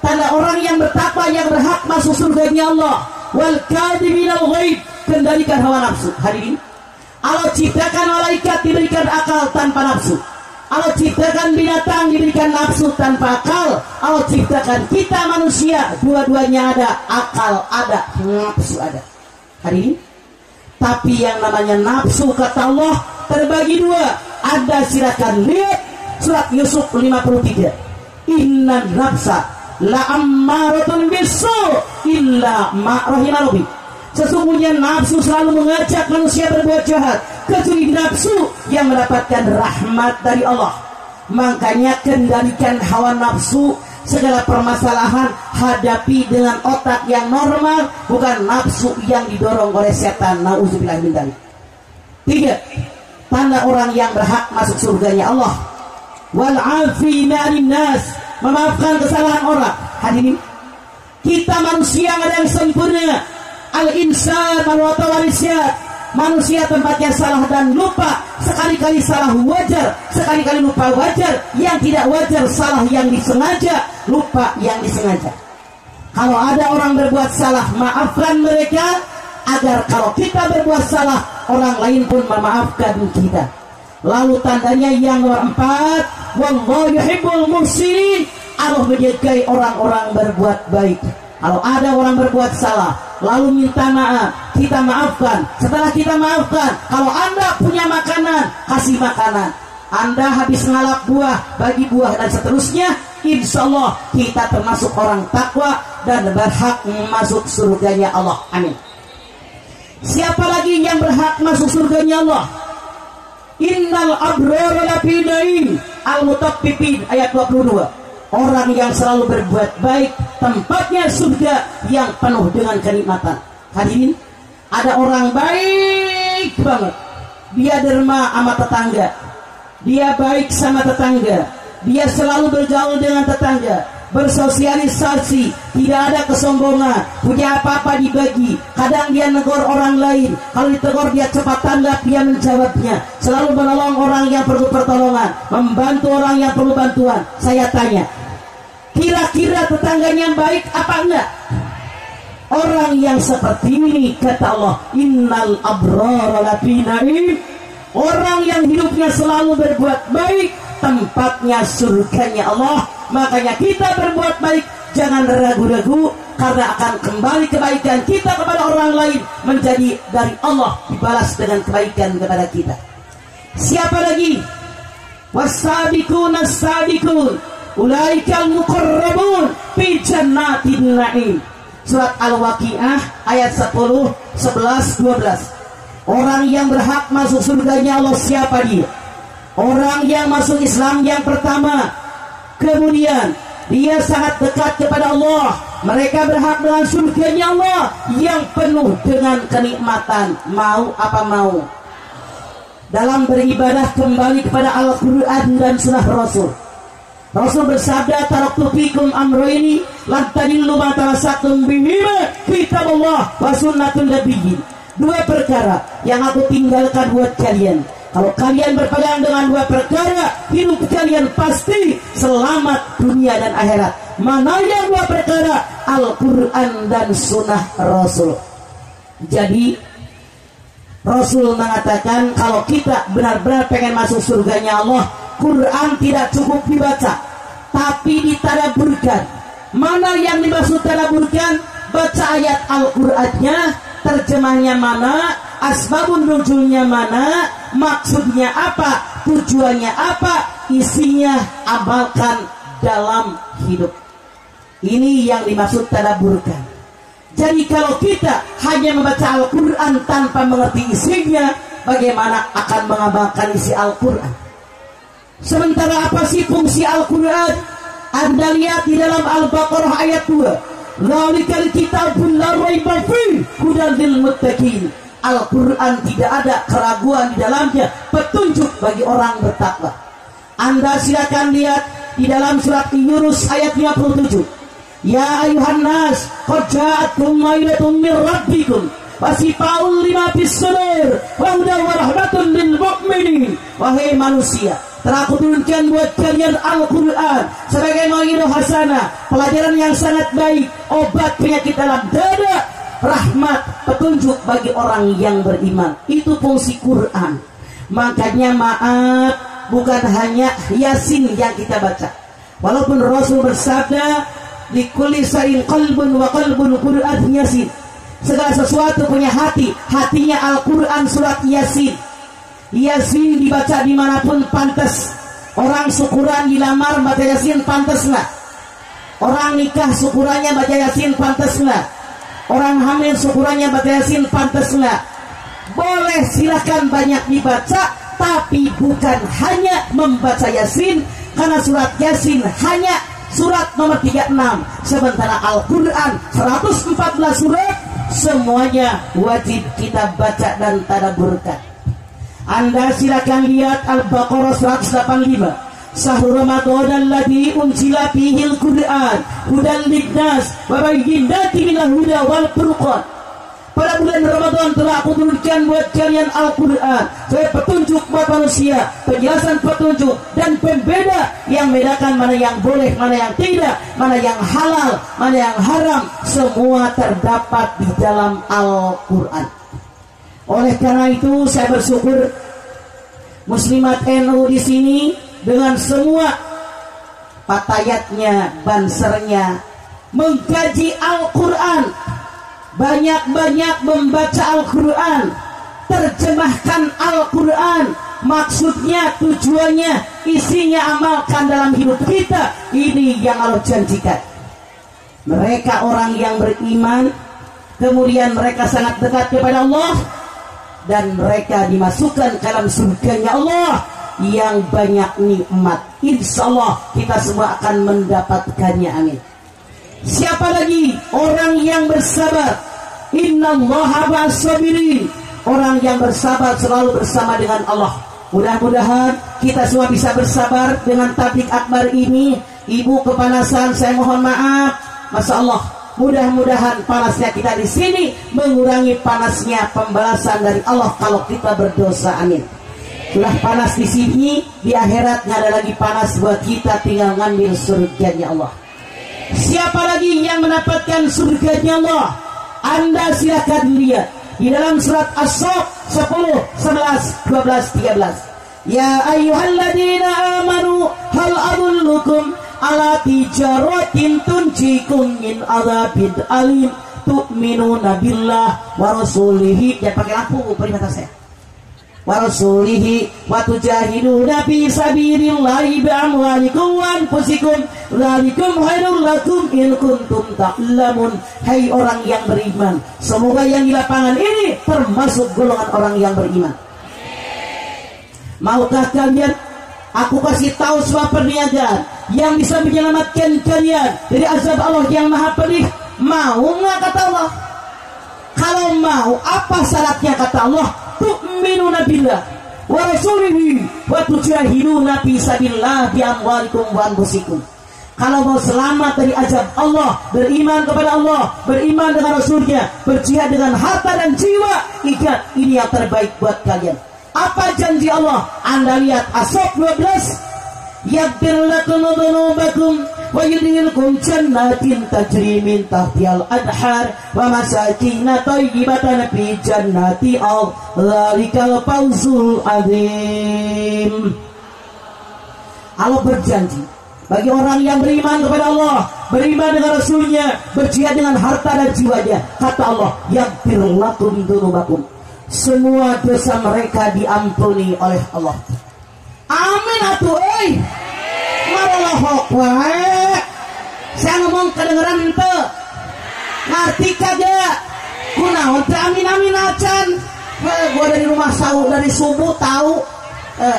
Tanda orang yang bertakwa yang berhak masuk surganya Allah. Wal kadhiminal ghaib, kendalikan hawa nafsu. Hadirin, Allah ciptakan malaikat diberikan akal tanpa nafsu. Allah ciptakan binatang diberikan nafsu tanpa akal. Allah ciptakan kita manusia, dua-duanya ada, akal ada, nafsu ada. Hadirin, tapi yang namanya nafsu kata Allah terbagi 2. Ada, silakan lihat surat Yusuf 53. Inna nafsa la'ammaratun bisu illa ma rahima rabbi. Sesungguhnya nafsu selalu mengajak manusia berbuat jahat, kecuali nafsu yang mendapatkan rahmat dari Allah. Makanya kendalikan hawa nafsu. Segala permasalahan hadapi dengan otak yang normal, bukan nafsu yang didorong oleh setan. Nauzubillah min dzalik. 3. Tanda orang yang berhak masuk surganya Allah. Wal 'afina 'anil nas, memaafkan kesalahan orang. Hadirin, kita manusia nggak ada yang sempurna. Al-insan manusia, manusia tempatnya salah dan lupa. Sekali-kali salah wajar, sekali-kali lupa wajar. Yang tidak wajar salah yang disengaja, lupa yang disengaja. Kalau ada orang berbuat salah, maafkan mereka. agar kalau kita berbuat salah, orang lain pun memaafkan kita. Lalu tandanya yang nomor 4, wallahu yuhibbul muhsinin. Allah menyukai orang-orang berbuat baik. Kalau ada orang berbuat salah, lalu minta maaf, kita maafkan. Setelah kita maafkan, kalau Anda punya makanan, kasih makanan. Anda habis ngalap buah, bagi buah dan seterusnya, insya Allah kita termasuk orang takwa dan berhak masuk surganya Allah. Amin. Siapa lagi yang berhak masuk surganya Allah? Innal abrara lafi naim. Al-Mutaffifin ayat 22. Orang yang selalu berbuat baik, tempatnya surga yang penuh dengan kenikmatan. Hadirin, ada orang baik banget. Dia derma sama tetangga. Dia baik sama tetangga. Dia selalu bergaul dengan tetangga, bersosialisasi, tidak ada kesombongan, punya apa-apa dibagi. Kadang dia negor orang lain, kalau ditegur dia cepat tanggap, dia menjawabnya. Selalu menolong orang yang perlu pertolongan, membantu orang yang perlu bantuan. Saya tanya, kira-kira tetangganya baik apa enggak? Orang yang seperti ini, kata Allah, innal abrara lafi naim. Orang yang hidupnya selalu berbuat baik, tempatnya surganya Allah. Makanya kita berbuat baik, jangan ragu-ragu, karena akan kembali kebaikan kita kepada orang lain, menjadi dari Allah, dibalas dengan kebaikan kepada kita. Siapa lagi? Was-sabiqun as-sabiqun ulaikal muqarrabun fi jannatin na'im. Surat Al-Waqiah ayat 10, 11, 12. Orang yang berhak masuk surganya Allah siapa dia? Orang yang masuk Islam yang pertama, kemudian dia sangat dekat kepada Allah. Mereka berhak dengan surganya Allah yang penuh dengan kenikmatan. Mau apa mau? Dalam beribadah kembali kepada Al-Quran dan Sunnah Rasul. Rasul bersabda, taraktu fikum amrayni lan tadillu ma tamassaktum bihima kitabullah wa sunnatul nabiyyin. Dua perkara yang aku tinggalkan buat kalian. Kalau kalian berpegang dengan dua perkara, hidup kalian pasti selamat dunia dan akhirat. Mana yang dua perkara? Al-Quran dan Sunnah Rasul. Jadi Rasul mengatakan, kalau kita benar-benar pengen masuk surganya Allah, Quran tidak cukup dibaca, tapi ditadaburkan. Mana yang dimaksud tadaburkan? Baca ayat Al-Qurannya, terjemahnya mana, asbabun nuzulnya mana, maksudnya apa, tujuannya apa, isinya amalkan dalam hidup. Ini yang dimaksud tadaburkan. Jadi kalau kita hanya membaca Al-Quran tanpa mengerti isinya, bagaimana akan mengamalkan isi Al-Quran? Sementara apa sih fungsi Al-Quran? Anda lihat di dalam Al-Baqarah ayat 2. Zalikal kitabul la raiba fihi hudan lil muttaqin. Al-Quran tidak ada keraguan di dalamnya, petunjuk bagi orang bertakwa. Anda silakan lihat di dalam surat Yunus ayat 57. Ya ayuhan nas, qad ja'atkum mau'izatun min rabbikum wa shifaa'un lima fis sudur wa hudan wa rahmatun lil mu'minin. Wahai manusia, telah aku turunkan buat kalian Al-Quran sebagai mau'izah hasanah, pelajaran yang sangat baik, obat penyakit dalam dada, rahmat, petunjuk bagi orang yang beriman. Itu fungsi Quran. Makanya maaf, bukan hanya Yasin yang kita baca. Walaupun Rasul bersabda, likulli sa'in qalbun wa qalbun Quran Yasin. Segala sesuatu punya hati, hatinya Al-Quran surat Yasin. Yasin dibaca dimanapun pantas. Orang syukuran dilamar baca Yasin pantas nggak? Orang nikah syukurannya baca Yasin pantas nggak? Orang hamil syukurannya baca Yasin pantas nggak? Boleh, silakan banyak dibaca, tapi bukan hanya membaca Yasin, karena surat Yasin hanya surat nomor 36, sementara Al-Quran 114 surat, semuanya wajib kita baca dan tadabburkan. Anda silakan lihat Al-Baqarah 185. Syahrul Ramadan alladzi unzila fihi al-Qur'an hudan lin-nas wa bayyinatin minal huda wal furqan. pada bulan Ramadan telah aku turunkan buat kalian Al-Quran sebagai petunjuk buat manusia, penjelasan petunjuk dan pembeda yang membedakan mana yang boleh, mana yang tidak, mana yang halal, mana yang haram. Semua terdapat di dalam Al-Quran. Oleh karena itu saya bersyukur Muslimat NU di sini dengan semua patayatnya, bansernya mengkaji Al-Quran, banyak-banyak membaca Al-Quran, terjemahkan Al-Quran, maksudnya, tujuannya, isinya amalkan dalam hidup kita. Ini yang Allah janjikan. Mereka orang yang beriman, kemudian mereka sangat dekat kepada Allah, dan mereka dimasukkan ke dalam surganya Allah yang banyak nikmat. Insya Allah kita semua akan mendapatkannya, amin. Siapa lagi? Orang yang bersabar. Innallaha ma'as-sabirin. Orang yang bersabar selalu bersama dengan Allah. Mudah-mudahan kita semua bisa bersabar dengan tablik akbar ini. Ibu kepanasan, saya mohon maaf. Masya Allah, mudah-mudahan panasnya kita di sini mengurangi panasnya pembalasan dari Allah kalau kita berdosa, amin. Sudah panas di sini, di akhirat nggak ada lagi panas buat kita, tinggal ngambil surganya Allah. Siapa lagi yang mendapatkan surganya Allah? Anda silakan lihat di dalam surat As-Saff 10, 11, 12, 13. Ya ayyuhalladzina amanu hal adullukum ala tijaratin tunjikum min adzabin alim tu'minuna billah wa rasulihi. Jangan pakai lampu, beri mata saya. Wa rasulihi wa tujahiduna fi sabilillahi bi amwalikum wa anfusikum dzalikum khairul lakum in kuntum ta'lamun. Hai orang yang beriman, semoga yang di lapangan ini termasuk golongan orang yang beriman. Maukah kalian aku kasih tahu sebuah perniagaan yang bisa menyelamatkan kalian dari azab Allah yang maha pedih? Mau nggak kata Allah? Kalau mau, apa syaratnya kata Allah? Tu'minuna billah wa rasulihi wa tujahiduna fi sabilillah bi amwalikum wa anfusikum. Kalau mau selamat dari azab Allah, beriman kepada Allah, beriman dengan Rasulnya, berjihad dengan harta dan jiwa, ingat ini yang terbaik buat kalian. Apa janji Allah? Anda lihat As-Saff 12. Yaghfir lakum dzunubakum wa yudkhilkum jannatin tajri min tahtihal anhar wa masakin thayyibatan fi jannati dzalikal fawzul adzim. Allah berjanji bagi orang yang beriman kepada Allah, beriman dengan Rasulnya, berjihad dengan harta dan jiwanya, kata Allah, yaghfir lakum dzunubakum, semua dosa mereka diampuni oleh Allah. Amin atuh, malah hok wae. Saya ngomong kedengeran ente, ngerti kagak? Kunaon teh amin amin acan. Gua dari rumah dari subuh tahu.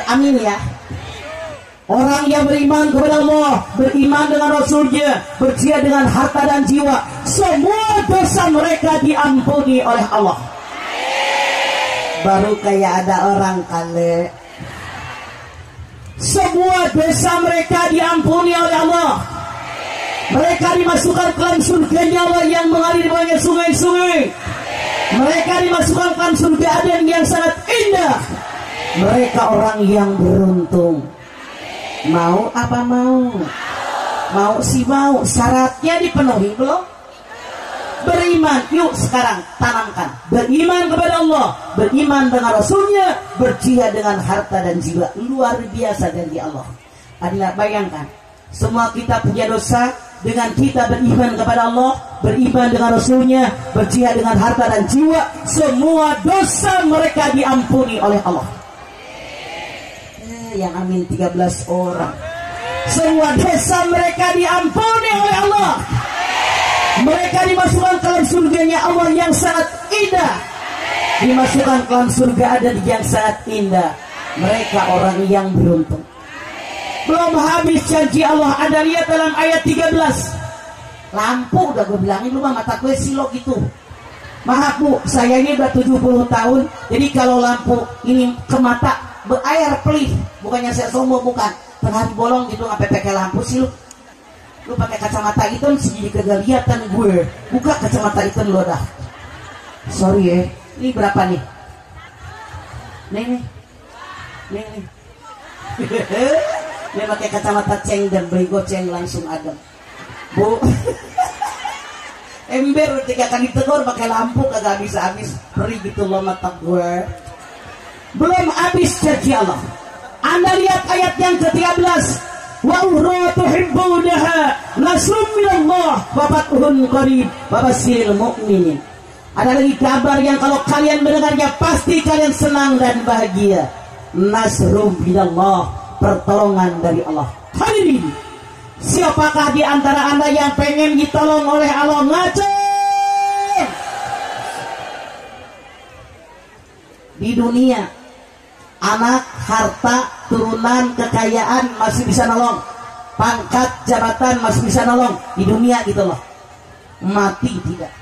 Amin ya. Orang yang beriman kepada Allah, beriman dengan Rasulnya, berjihad dengan harta dan jiwa, semua dosa mereka diampuni oleh Allah. Baru kayak ada orang kale, semua dosa mereka diampuni oleh Allah. Mereka dimasukkan ke dalam surganya Allah yang mengalir di bawahnya sungai-sungai. Mereka dimasukkan ke dalam surga Aden yang sangat indah. Mereka orang yang beruntung. Mau apa mau? Mau sih mau. Syaratnya dipenuhi belum? Beriman, yuk sekarang tanamkan. Beriman kepada Allah, beriman dengan Rasulnya, berjihad dengan harta dan jiwa. Luar biasa janji Allah. Adalah bayangkan, semua kita punya dosa. Dengan kita beriman kepada Allah, beriman dengan Rasulnya, berjihad dengan harta dan jiwa, semua dosa mereka diampuni oleh Allah. Yang amin 13 orang. Semua dosa mereka diampuni oleh Allah. Mereka dimasukkan ke dalam surganya Allah yang sangat indah. Dimasukkan ke dalam surga Aden yang sangat indah. Mereka orang yang beruntung. Belum habis janji Allah. Anda lihat dalam ayat 13. Lampu udah gue bilangin, lu mah mata gue silo gitu. Maaf bu, saya ini udah 70 tahun. Jadi kalau lampu ini ke mata berair pelih. Bukannya saya sombong, bukan. Tengah bolong gitu, ngapain pakai lampu sih lu? Lu pakai kacamata itu sih jadi kegeliatan gue. Buka kacamata itu lo dah. Sorry ya, ini berapa nih? Nih. Dia pakai kacamata ceng dan beli goceng langsung adem. Bu, ember ketika akan ditegur pakai lampu kagak habis-habis. Perih gitu loh mata gue. Belum habis janji Allah. Anda lihat ayat yang ke-13. Wa ukhra tuhibbunaha nasrun minallah wa fathun qarib wa basyiril mu'minin. Ada lagi kabar yang kalau kalian mendengarnya pasti kalian senang dan bahagia. Nasrun minallah, pertolongan dari Allah. Hadirin, siapakah di antara Anda yang pengen ditolong oleh Allah? Ngaco. Di dunia, anak, harta, turunan, kekayaan masih bisa nolong. Pangkat, jabatan masih bisa nolong. Di dunia gitu loh. Mati tidak.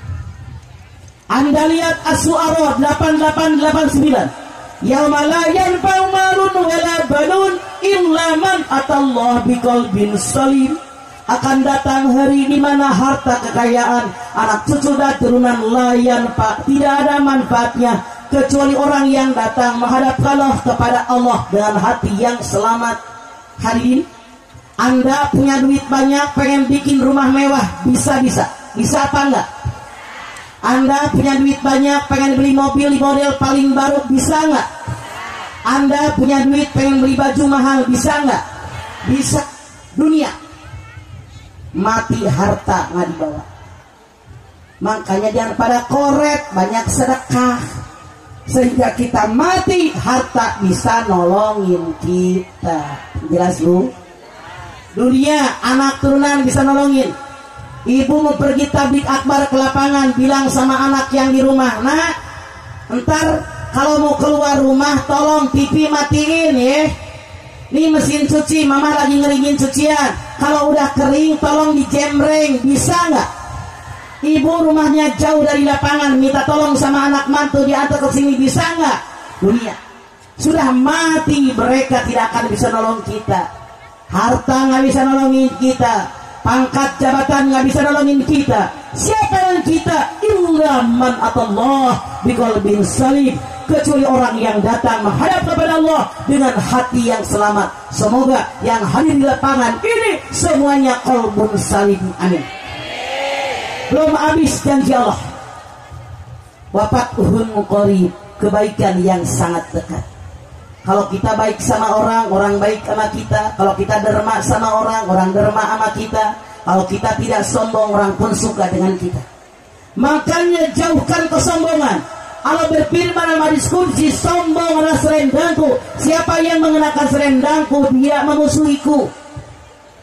Anda lihat As-Su'ara 8889. Yauma la yanfa'u malun wala banun illa man atallaha biqalbin salim. Akan datang hari di mana harta, kekayaan, anak cucu dan turunan tidak ada manfaatnya kecuali orang yang datang menghadap kepada Allah dengan hati yang selamat. Hadirin, Anda punya duit banyak, pengen bikin rumah mewah, bisa apa enggak? Anda punya duit banyak, pengen beli mobil di model paling baru, bisa nggak? Anda punya duit, pengen beli baju mahal, bisa nggak? Bisa. Dunia mati, harta nggak dibawa. Makanya jangan pada koret, banyak sedekah, sehingga kita mati, harta bisa nolongin kita. Jelas lu? Dunia, anak turunan bisa nolongin. Ibu mau pergi tablik akbar ke lapangan, bilang sama anak yang di rumah, nak, ntar kalau mau keluar rumah tolong TV matiin ya. Ini mesin cuci, mama lagi ngeringin cucian. Kalau udah kering tolong dijembreng, bisa nggak? Ibu rumahnya jauh dari lapangan, minta tolong sama anak mantu diantar ke sini, bisa nggak? Dunia sudah mati, mereka tidak akan bisa nolong kita. Harta nggak bisa nolongin kita. Pangkat, jabatan nggak bisa nolongin kita. Siapa yang kita? Illa man atallah biqalbin salim, kecuali orang yang datang menghadap kepada Allah dengan hati yang selamat. Semoga yang hadir di lapangan ini semuanya qalbun salim. Amin. Belum habis janji Allah. Wafatuhun qarib, kebaikan yang sangat dekat. Kalau kita baik sama orang, orang baik sama kita. Kalau kita derma sama orang, orang derma sama kita. Kalau kita tidak sombong, orang pun suka dengan kita. Makanya jauhkan kesombongan. Allah berfirman dalam hadis qudsi, sombong adalah selendangku. Siapa yang mengenakan selendangku, dia memusuhiku.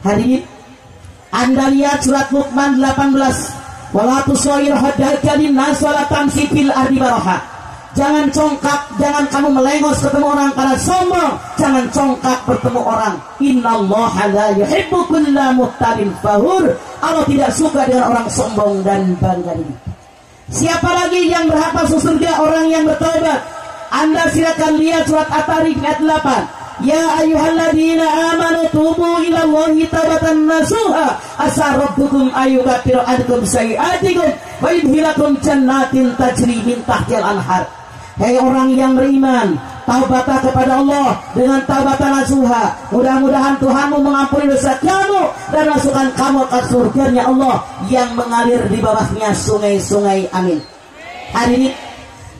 Hadirin, Anda lihat surat Luqman 18. Wala tusawir haddaka linnas wala tamsi fil ardi maraha. Jangan congkak, jangan kamu melengos ketemu orang karena sombong. Jangan congkak bertemu orang. Innallaha la yuhibbu kulla muhtalin fakhur. Allah tidak suka dengan orang sombong dan bangga diri. Siapa lagi yang berhak masuk surga? Orang yang bertobat. Anda silakan lihat surat At-Tarik ayat 8. Ya ayyuhalladzina amanu tubu ilallahi taubatan nasuha asa rabbukum ayyughfira ankum sayi'atikum wa yudkhilakum jannatin tajri min tahtihal anhar. Hei orang yang beriman, taubatlah kepada Allah dengan taubatan nasuha. Mudah-mudahan Tuhanmu mengampuni dosa kamu dan masukkan kamu ke surganya Allah yang mengalir di bawahnya sungai-sungai. Amin. Hari ini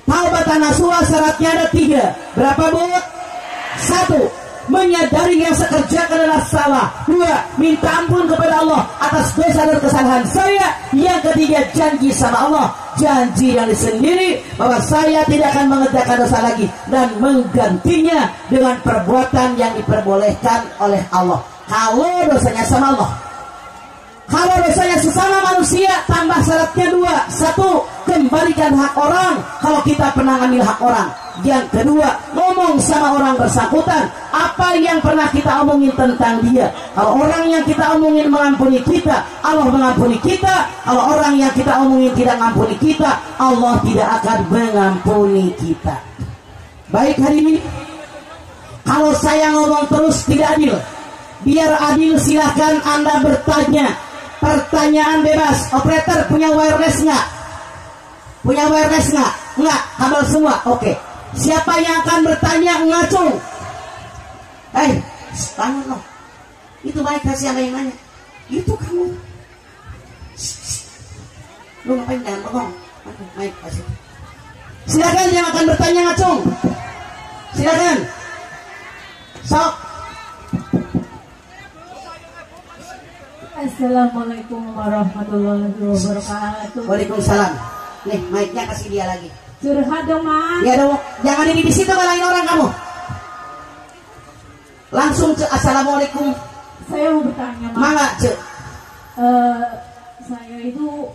taubatan nasuha syaratnya ada 3. Berapa, Bu? 1. Menyadari yang saya kerjakan adalah salah. 2. Minta ampun kepada Allah atas dosa dan kesalahan saya. Yang 3. Janji sama Allah, janji yang sendiri bahwa saya tidak akan mengerjakan dosa lagi dan menggantinya dengan perbuatan yang diperbolehkan oleh Allah. Kalau dosanya sama Allah. Kalau dosanya sesama manusia, tambah syaratnya 2. 1. Kembalikan hak orang kalau kita pernah ambil hak orang. Yang kedua, ngomong sama orang bersangkutan apa yang pernah kita omongin tentang dia. Kalau orang yang kita omongin mengampuni kita, Allah mengampuni kita. Kalau orang yang kita omongin tidak mengampuni kita, Allah tidak akan mengampuni kita. Baik, hari ini kalau saya ngomong terus tidak adil, biar adil silahkan Anda bertanya. Pertanyaan bebas. Operator punya wireless nggak? Punya wireless nggak? Nggak, kabel semua. Oke. Siapa yang akan bertanya ngacung? Bangun loh. Itu baik siapa yang nanya? Itu kamu. Lu ngapain jangan bengong? Baik kasih. Silakan yang akan bertanya ngacung. Silakan. Sok. Assalamualaikum warahmatullahi wabarakatuh. Waalaikumsalam. Nih, mic-nya kasih dia lagi. Curhat dong, Mas. Ya dong, jangan di situ ngalahin orang kamu. Langsung ke assalamualaikum. Saya mau bertanya, Mas. Mangga, Cek. Saya itu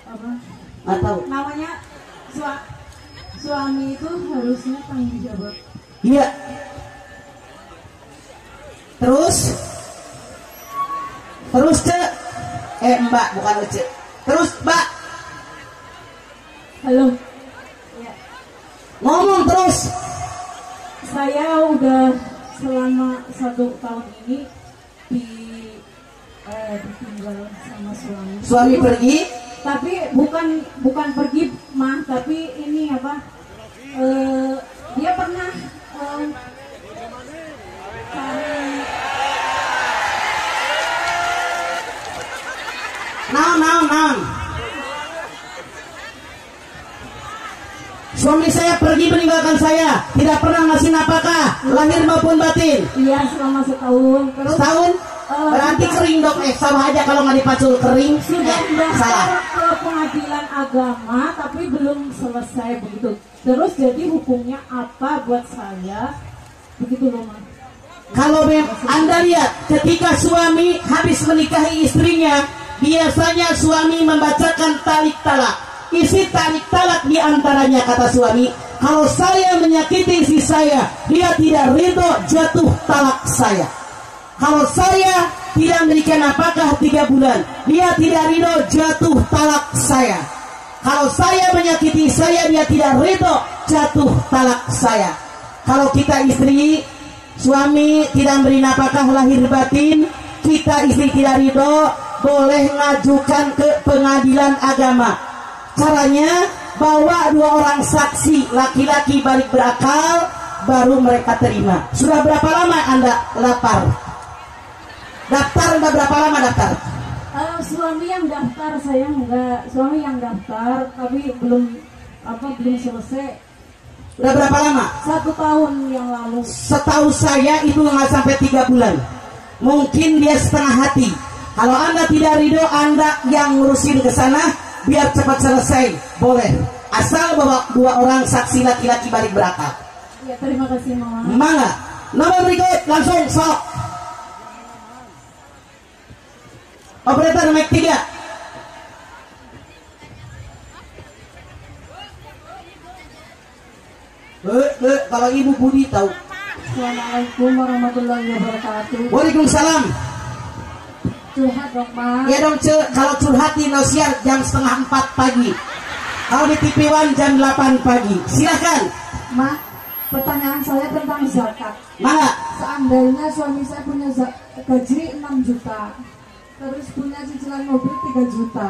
apa? Nggak tahu. Namanya suami itu harusnya tanggung jawab. Iya. Terus, Cek. Mbak, bukan Cek. Terus, Mbak. Halo. Ya. Ngomong terus. Saya udah selama 1 tahun ini ditinggal sama suami. Suami pergi. Tapi bukan pergi, mah, tapi ini apa? Dia pernah Naon. Suami saya pergi meninggalkan saya, tidak pernah ngasih nafkah, lahir maupun batin. Iya, selama setahun. Terus Setahun? Berarti kering dong, sama aja kalau nggak dipacul kering. sudah Salah. mendaftar ke pengadilan agama, tapi belum selesai begitu. Terus jadi hukumnya apa buat saya? Begitu loh, Mas. Kalau Anda lihat, ketika suami habis menikahi istrinya, biasanya suami membacakan talik talak. Isi talik talak diantaranya kata suami, kalau saya menyakiti istri saya, dia tidak ridho, jatuh talak saya. Kalau saya tidak memberikan nafkah 3 bulan, dia tidak ridho, jatuh talak saya. Kalau saya menyakiti saya, dia tidak ridho, jatuh talak saya. Kalau kita istri, suami tidak memberi nafkah lahir batin, kita istri tidak ridho, boleh ngajukan ke pengadilan agama. Caranya bawa 2 orang saksi, laki-laki balik berakal, baru mereka terima. Sudah berapa lama Anda lapar? Daftar udah berapa lama daftar? Suami yang daftar, saya enggak. Suami yang daftar, tapi belum selesai. Udah berapa lama? 1 tahun yang lalu. Setahu saya itu nggak sampai 3 bulan. Mungkin dia setengah hati. Kalau Anda tidak ridho, Anda yang ngurusin ke sana, biar cepat selesai. Boleh. Asal bawa 2 orang saksi laki-laki balik berakal. Ya, terima kasih, Mama. Mana? Nomor berikut langsung sok. Operator mic 3. Kalau Ibu Budi tahu. Assalamualaikum warahmatullahi wabarakatuh. Waalaikumsalam. Curhat dong, Mas. Ya dong, kalau curhat di Indosiar jam 3:30 pagi. Kalau di TV One jam 8 pagi. Silakan. Ma, pertanyaan saya tentang zakat. Mana? Seandainya suami saya punya gaji 6 juta, terus punya cicilan mobil 3 juta.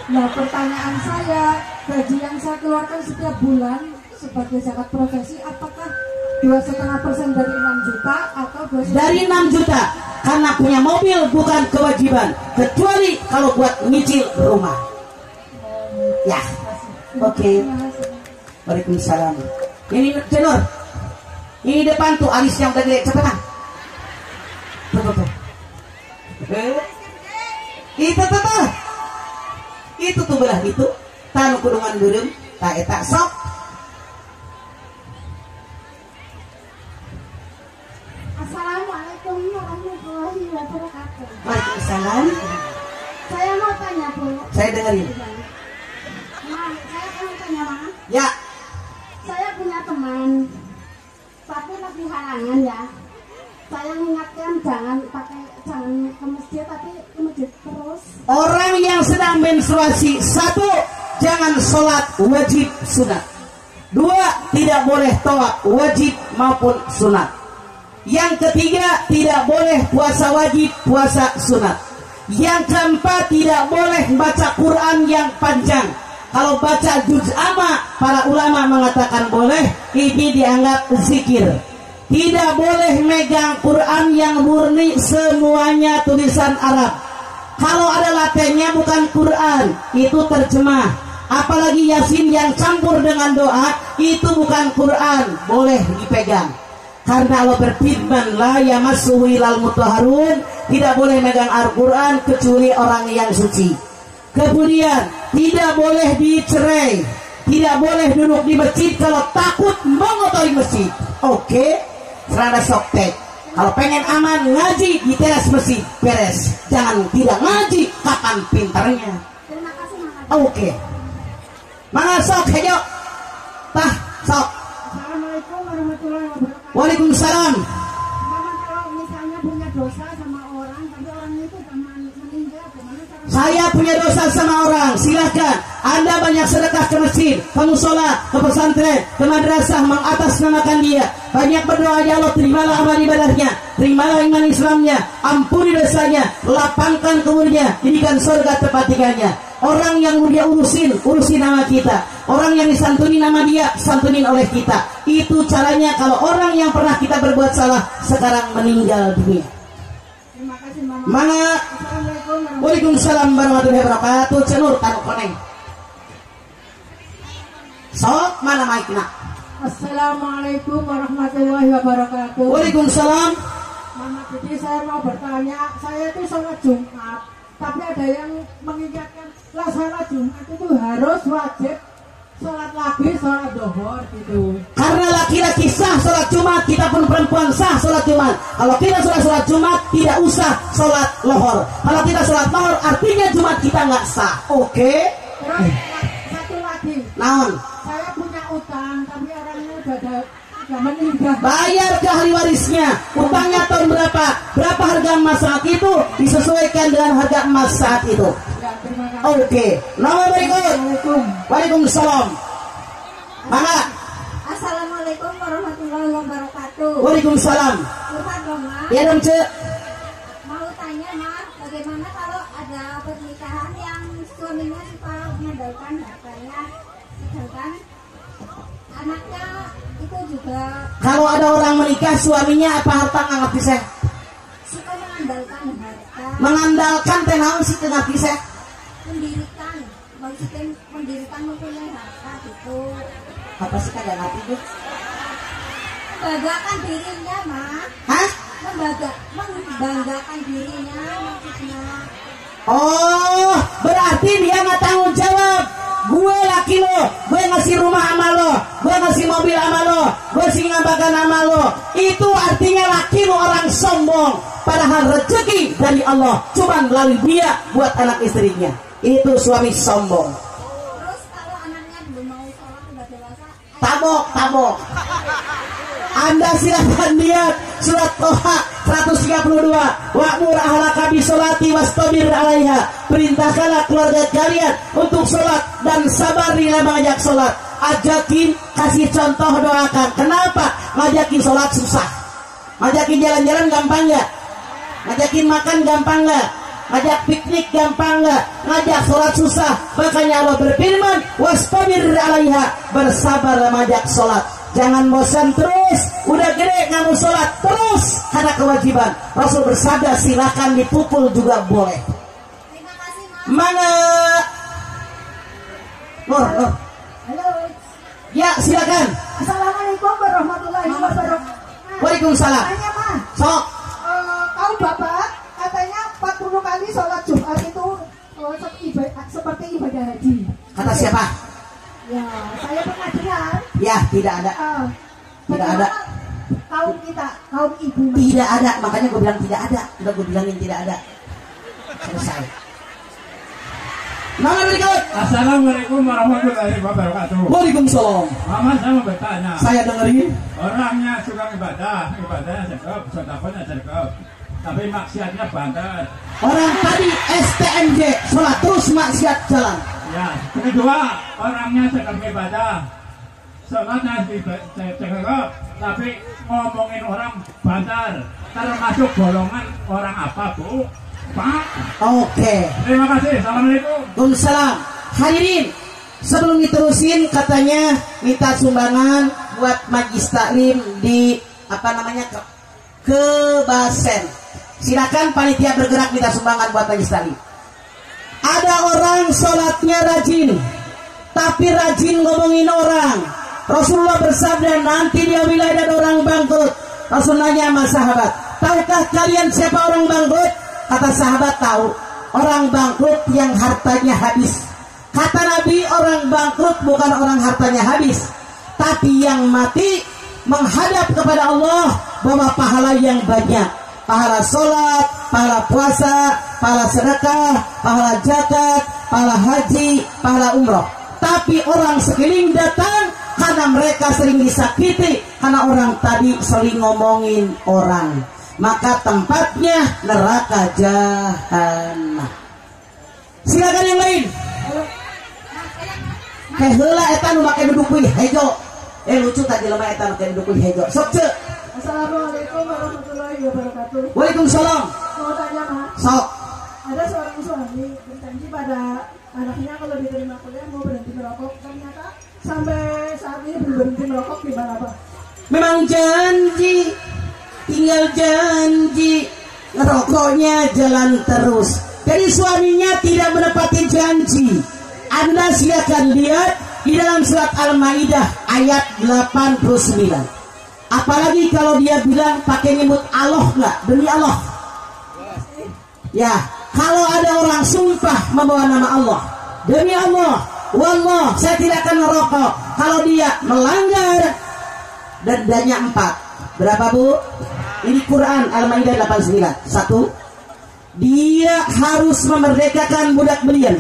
Nah, pertanyaan saya, gaji yang saya keluarkan setiap bulan sebagai zakat profesi, apakah 2,5% dari 6 juta atau 2,5%? Dari 6 juta. Karena punya mobil bukan kewajiban, kecuali kalau buat nyicil rumah. Ya. Oke. Waalaikumsalam. Ini Jenur. Ini depan tuh alis yang udah gede, cepetan. Tuh. Itu tuh belah itu. Tanu kudungan geureum, ta eta sok. Assalamualaikum warahmatullahi wabarakatuh. Waalaikumsalam. Saya mau tanya, Bu. Saya dengerin. Nah, saya mau tanya, Ma. Ya. Saya punya teman, tapi lagi halangan ya. Saya mengingatkan jangan ke masjid, tapi ke masjid terus. Orang yang sedang menstruasi, 1, jangan sholat wajib sunat. 2, tidak boleh tawaf wajib maupun sunat. Yang ketiga, tidak boleh puasa wajib, puasa sunat. Yang keempat, tidak boleh baca Quran yang panjang. Kalau baca juz amma, para ulama mengatakan boleh, ini dianggap zikir. Tidak boleh megang Quran yang murni semuanya tulisan Arab. Kalau ada latennya bukan Quran, itu terjemah. Apalagi Yasin yang campur dengan doa, itu bukan Quran, boleh dipegang. Karena Allah berfirman, la yamassuhu illal mutahharun, tidak boleh megang Al-Quran kecuali orang yang suci. Kemudian tidak boleh dicerai, tidak boleh duduk di masjid kalau takut mengotori masjid. Oke, serada soktek. Kalau pengen aman ngaji di teras masjid, beres. Jangan tidak ngaji, kapan pintarnya? Terima kasih, Mama. Oke. Mana sok, hejo? Tah, sok. Assalamualaikum warahmatullahi wabarakatuh. Waalaikumsalam. Mama, kalau misalnya punya dosa sama orang, tapi orang itu zaman meninggal, gimana cara? Saya punya dosa sama orang, silahkan. Anda banyak sedekah ke masjid, ke musola, ke pesantren, ke madrasah, mengatasnamakan dia. Banyak berdoa, ya Allah, terimalah amal ibadahnya, terimalah iman Islamnya, ampuni dosanya, lapangkan kuburnya, jadikan surga tempat tinggalnya. Orang yang dia urusin nama kita. Orang yang disantuni nama dia, santunin oleh kita. Itu caranya kalau orang yang pernah kita berbuat salah sekarang meninggal dunia. Terima kasih, Mama. Mana? Assalamualaikum warahmatullahi Waalaikumsalam warahmatullahi wabarakatuh. Cenur tanu koneng. Sok mana mic-na? Assalamualaikum warahmatullahi wabarakatuh. Waalaikumsalam. Mama, jadi saya mau bertanya, saya itu sholat Jumat, tapi ada yang mengingatkan lah sholat Jumat itu harus wajib sholat lagi sholat dohor gitu. Karena laki-laki sah sholat Jumat, kita pun perempuan sah sholat Jumat. Kalau kita sholat Jumat, tidak usah sholat lohor. Kalau kita sholat lohor, artinya Jumat kita nggak sah. Oke? Terus satu lagi, Naon? saya punya utang, tapi orangnya udah meninggal. Bayar ke ahli warisnya. Utangnya tahun berapa? Berapa harga emas saat itu? Disesuaikan dengan harga emas saat itu. Ya, terima kasih. Oke. Nomor berikut. Assalamualaikum. Waalaikumsalam. Mana? Assalamualaikum warahmatullahi wabarakatuh. Waalaikumsalam. Curhat dong, Ma. Ya dong, Cek. Mau tanya, Ma, bagaimana kalau ada pernikahan yang suaminya suka mengandalkan hartanya, sedangkan anaknya itu juga Kalau ada orang menikah, suaminya apa harta nggak bisa? suka mengandalkan harta, Mengandalkan tenaun sih nggak bisa. mendirikan, maksudnya mendirikan mempunyai harta gitu, Apa sih kagak ngerti tuh? membanggakan dirinya, Ma, Hah? membanggakan dirinya maksudnya. Oh, berarti dia nggak tanggung jawab. Gue laki lo, gue ngasih rumah sama lo, gue ngasih mobil sama lo, gue singgabakan sama lo. Itu artinya laki lo orang sombong. Padahal rezeki dari Allah cuma melalui dia buat anak istrinya. Itu suami sombong. Terus kalau anaknya belum mau sholat udah dewasa, Tabok. Anda silakan lihat surat Toha 132. Wa'mur ahlaka bisolati wastabir 'alaiha. Perintahkanlah keluarga kalian untuk sholat dan sabar bila mengajak sholat. Ajakin, kasih contoh, doakan. Kenapa? Ngajakin sholat susah. Ngajakin jalan-jalan gampang nggak? Ngajakin makan gampang nggak? Ngajak piknik gampang nggak? Ngajak sholat susah. Makanya Allah berfirman, wastabir 'alaiha. Bersabar mengajak sholat. Jangan bosan terus. Udah gede kamu sholat terus karena kewajiban. Rasul bersabda, silakan dipukul juga boleh. terima kasih, Ma. Mana? Nur. Halo. Ya silakan. Assalamualaikum warahmatullahi wabarakatuh. Waalaikumsalam. Tanya, Ma, Sok. kau Bapak katanya 40 kali sholat Jumat itu seperti ibadah haji. Kata siapa? Ya, saya pernah dengar. Ya tidak ada. Tidak ada. Kaum kita, kaum ibu. Tidak ada. Makanya gue bilang tidak ada. Udah gue bilangin tidak ada. Selesai. Nomor berikut. Assalamualaikum warahmatullahi wabarakatuh. Waalaikumsalam. Mama, saya mau bertanya. Saya dengerin. Orangnya suka ibadahnya cakep, sedekahnya cakep, tapi maksiatnya banter. Orang tadi STMJ sholat terus maksiat jalan. Ya, kedua orangnya sedang ibadah, sholatnya cakep, tapi ngomongin orang banter. Termasuk golongan orang apa, Bu? Pak? Oke. Terima kasih. Assalamualaikum. Waalaikumsalam. Hadirin, Sebelum diterusin katanya minta sumbangan buat majlis taklim di apa namanya ke Basen. Silakan panitia bergerak minta sumbangan buat majlis taklim. Ada orang sholatnya rajin, tapi rajin ngomongin orang. Rasulullah bersabda nanti dia wilayah ada orang bangkrut. Rasul nanya sama sahabat, tahukah kalian siapa orang bangkrut? Kata sahabat tahu, orang bangkrut yang hartanya habis. Kata Nabi, orang bangkrut bukan orang hartanya habis, tapi yang mati menghadap kepada Allah bawa pahala yang banyak. Pahala sholat, pahala puasa, pahala sedekah, pahala zakat, pahala haji, pahala umroh. Tapi orang sekeliling datang karena mereka sering disakiti, karena orang tadi sering ngomongin orang. Maka tempatnya neraka jahanam. Silakan yang lain. Heula eta nu make duduk kuy hejo. Lucu tadi lemah eta make duduk kuy hejo. Sok ce. Assalamualaikum warahmatullahi wabarakatuh. Waalaikumsalam. Mau tanya Mas. Sok. Ada seorang suami berjanji pada anaknya kalau diterima kuliah mau berhenti merokok, ternyata sampai saat ini belum berhenti merokok. Gimana Pak? Memang janji, tinggal janji, ngerokoknya jalan terus. Jadi suaminya tidak menepati janji. Anda silakan lihat di dalam surat Al-Maidah ayat 89. Apalagi kalau dia bilang pakai nyebut Allah nggak, demi Allah. Ya, kalau ada orang sumpah membawa nama Allah, demi Allah, wallah, saya tidak akan merokok. Kalau dia melanggar, dendanya 4. Berapa Bu? Ini Quran Al-Maidah 89. 1. Dia harus memerdekakan budak belian.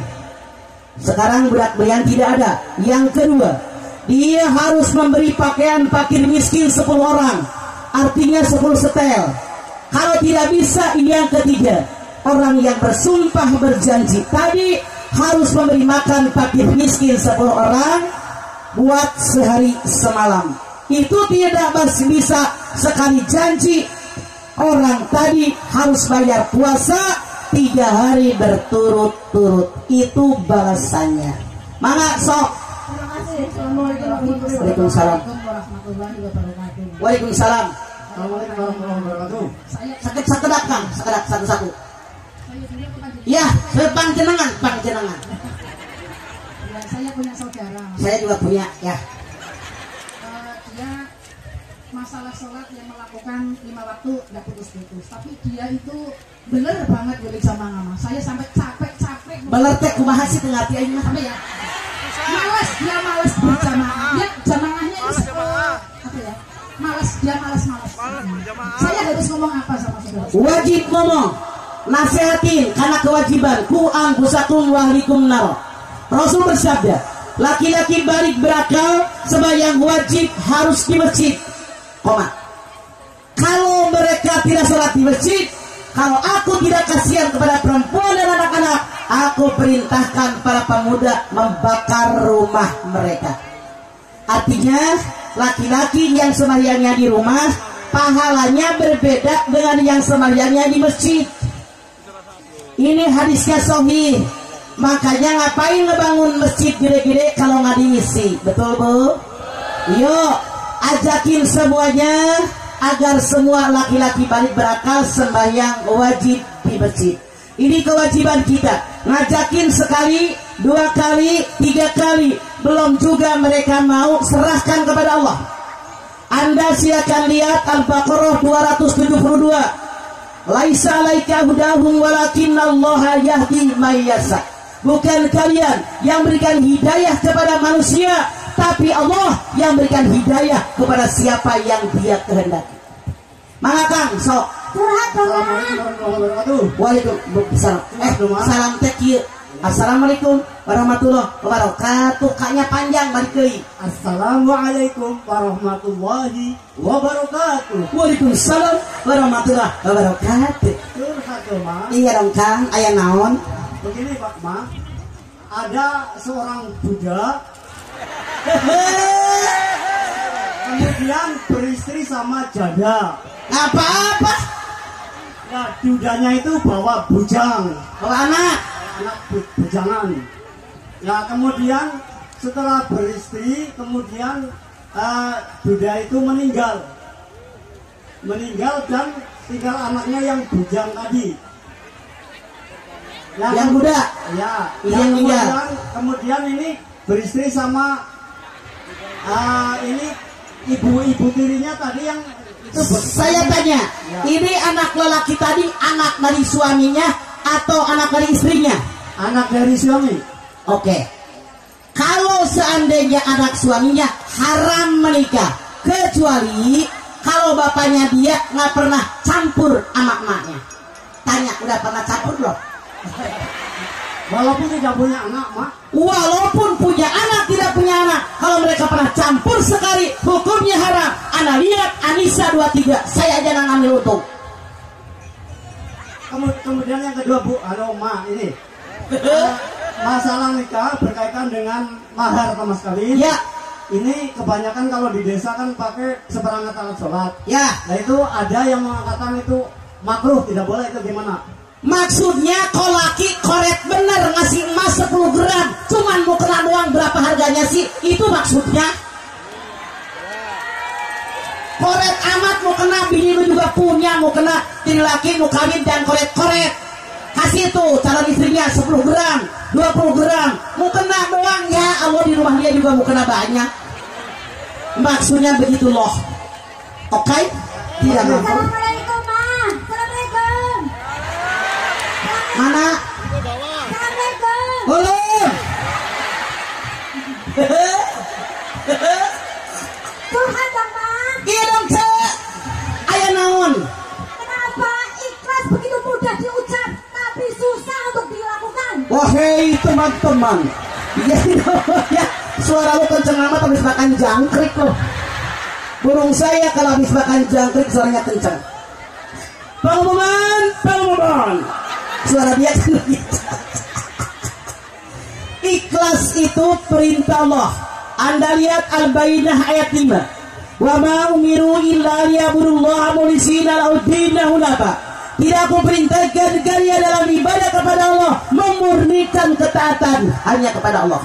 Sekarang budak belian tidak ada. Yang kedua, dia harus memberi pakaian fakir miskin 10 orang. Artinya 10 setel. Kalau tidak bisa, ini yang ketiga. Orang yang bersumpah berjanji tadi harus memberi makan fakir miskin 10 orang buat sehari semalam. Itu tidak bisa sekali janji. Orang tadi harus bayar puasa 3 hari berturut-turut. Itu balasannya. Mangga sok. Terima kasih. Assalamualaikum Waalaikumsalam. warahmatullahi wabarakatuh. Waalaikumsalam. Assalamualaikum warahmatullahi wabarakatuh. Sekedak Kang, sekedak satu-satu. Ya, panjenengan. Ya, saya punya saudara. Saya juga punya, ya. Dia masalah sholat yang melakukan 5 waktu nggak putus-putus, tapi dia itu bener banget boleh jamaah Mas. Saya sampai capek. Bener teh kumaha sih teu ngarti aing mah. Apa ya? Dia malas berjamaah. Dia jamaahnya itu apa ya? Dia malas. Saya harus ngomong apa sama saudara? Wajib ngomong, nasehatin karena kewajiban. Ku anfusakum wa ahlikum nar. Rasul bersabda, laki-laki balik berakal sembahyang wajib harus di masjid. Koma. Kalau mereka tidak sholat di masjid, kalau aku tidak kasihan kepada perempuan dan anak-anak, aku perintahkan para pemuda membakar rumah mereka. Artinya, laki-laki yang sembahyangnya di rumah, pahalanya berbeda dengan yang sembahyangnya di masjid. Ini hadisnya sahih. Makanya ngapain ngebangun masjid gede-gede kalau nggak diisi? Betul Bu? Yuk, ajakin semuanya agar semua laki-laki balik berakal sembahyang wajib di masjid. Ini kewajiban kita. Ngajakin sekali, 2 kali, 3 kali, belum juga mereka mau, serahkan kepada Allah. Anda silakan lihat Al-Baqarah 272. Laisa alaika hudahum walakinallaha yahdi may yasha. Bukan kalian yang berikan hidayah kepada manusia, tapi Allah yang berikan hidayah kepada siapa yang Dia kehendaki. Maka Kang, sok. Assalamualaikum warahmatullahi wabarakatuh. Waalaikumsalam. Salam teh kieu. Assalamualaikum warahmatullahi wabarakatuh. Kayaknya panjang balik deui. Assalamualaikum warahmatullahi wabarakatuh. Waalaikumsalam warahmatullahi wabarakatuh. Curhat tuh, Ma. Iya dong Kang, aya naon? Begini Pak Ma, ada seorang budak kemudian beristri sama janda. Apa-apa? Nah, dudanya itu bawa bujang, Bawa anak. anak bujangan. Ya, kemudian setelah beristri kemudian Duda itu meninggal dan tinggal anaknya yang bujang tadi. Yang muda. Ya. Yang kemudian ini beristri sama ini ibu tirinya tadi yang itu. Saya tanya, ya. Ini anak lelaki tadi anak dari suaminya atau anak dari istrinya? Anak dari suami. Oke. Kalau seandainya anak suaminya haram menikah, kecuali kalau bapaknya dia nggak pernah campur sama emaknya. Tanya, udah pernah campur belum? Walaupun tidak punya anak, Mak. Walaupun punya anak, tidak punya anak, kalau mereka pernah campur sekali, hukumnya haram. Ana lihat Anissa 23, saya aja nang ambil untung. Kemudian yang kedua, Bu, halo Ma, ini masalah nikah berkaitan dengan mahar sama sekali. Ya. Ini kebanyakan kalau di desa kan pakai seperangkat alat sholat. Ya. Nah itu ada yang mengatakan itu makruh, tidak boleh, itu gimana? Maksudnya kalau laki koret bener ngasih emas 10 gram, cuman mau kena doang, berapa harganya sih? Itu maksudnya. Koret amat mau kena, bini lu juga punya, mau kena jadi laki mau kawin dan koret-koret. Kasih tuh calon istrinya 10 gram, 20 gram, mau kena doang ya. Allah di rumah dia juga mau kena banyak. Maksudnya begitu loh. Oke? Tidak mampu. Assalamualaikum, Ma. Assalamualaikum. Mana? Assalamualaikum. Belum. Tuhan dong, Ma. Iya dong, Cek. Aya naon? Kenapa ikhlas begitu mudah diucap, tapi susah untuk dilakukan? Wahai teman-teman, ya, suara lu kenceng amat habis makan jangkrik lo. Burung saya kalau habis makan jangkrik suaranya kenceng. Pengumuman. Suara dia kan gitu. Ikhlas itu perintah Allah. Anda lihat Al-Baqarah ayat 5. Wa ma umiru illa liya'budullaha mukhlishina lahu-d-din hunafa. Tidak aku perintahkan kalian dalam ibadah kepada Allah, memurnikan ketaatan hanya kepada Allah.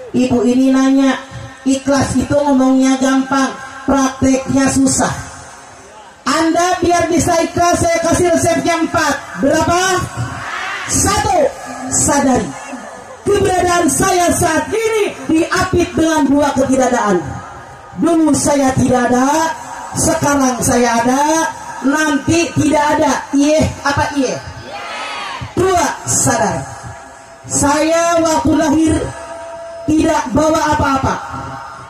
Ibu ini nanya, ikhlas itu ngomongnya gampang, prakteknya susah. Anda biar bisa ikhlas, saya kasih resepnya 4. Berapa? 1. Sadari keberadaan saya saat ini diapit dengan 2 ketidakadaan. Dulu saya tidak ada, sekarang saya ada, nanti tidak ada. Iya apa iya? 2. Sadar saya waktu lahir tidak bawa apa-apa,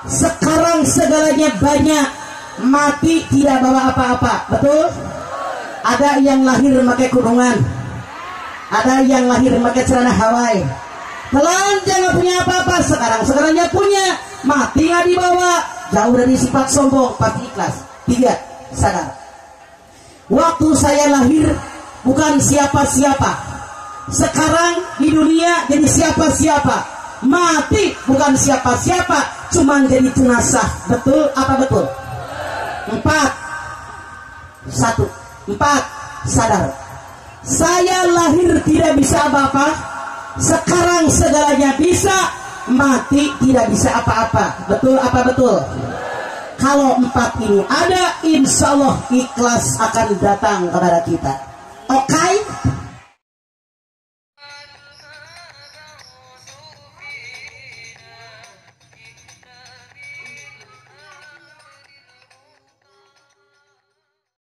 sekarang segalanya banyak, mati tidak bawa apa-apa. Betul? Ada yang lahir memakai kurungan, ada yang lahir memakai celana Hawaii. Telanjang nggak punya apa-apa, sekarangnya punya, mati nggak dibawa. Jauh dari sifat sombong, pasti ikhlas. 3. Sadar waktu saya lahir bukan siapa-siapa, sekarang di dunia jadi siapa-siapa, mati bukan siapa-siapa, cuman jadi jenazah. Betul apa betul? 4. Sadar saya lahir tidak bisa apa-apa, sekarang segalanya bisa, mati tidak bisa apa-apa. Betul apa betul? Kalau 4 ini ada, insya Allah ikhlas akan datang kepada kita. Oke?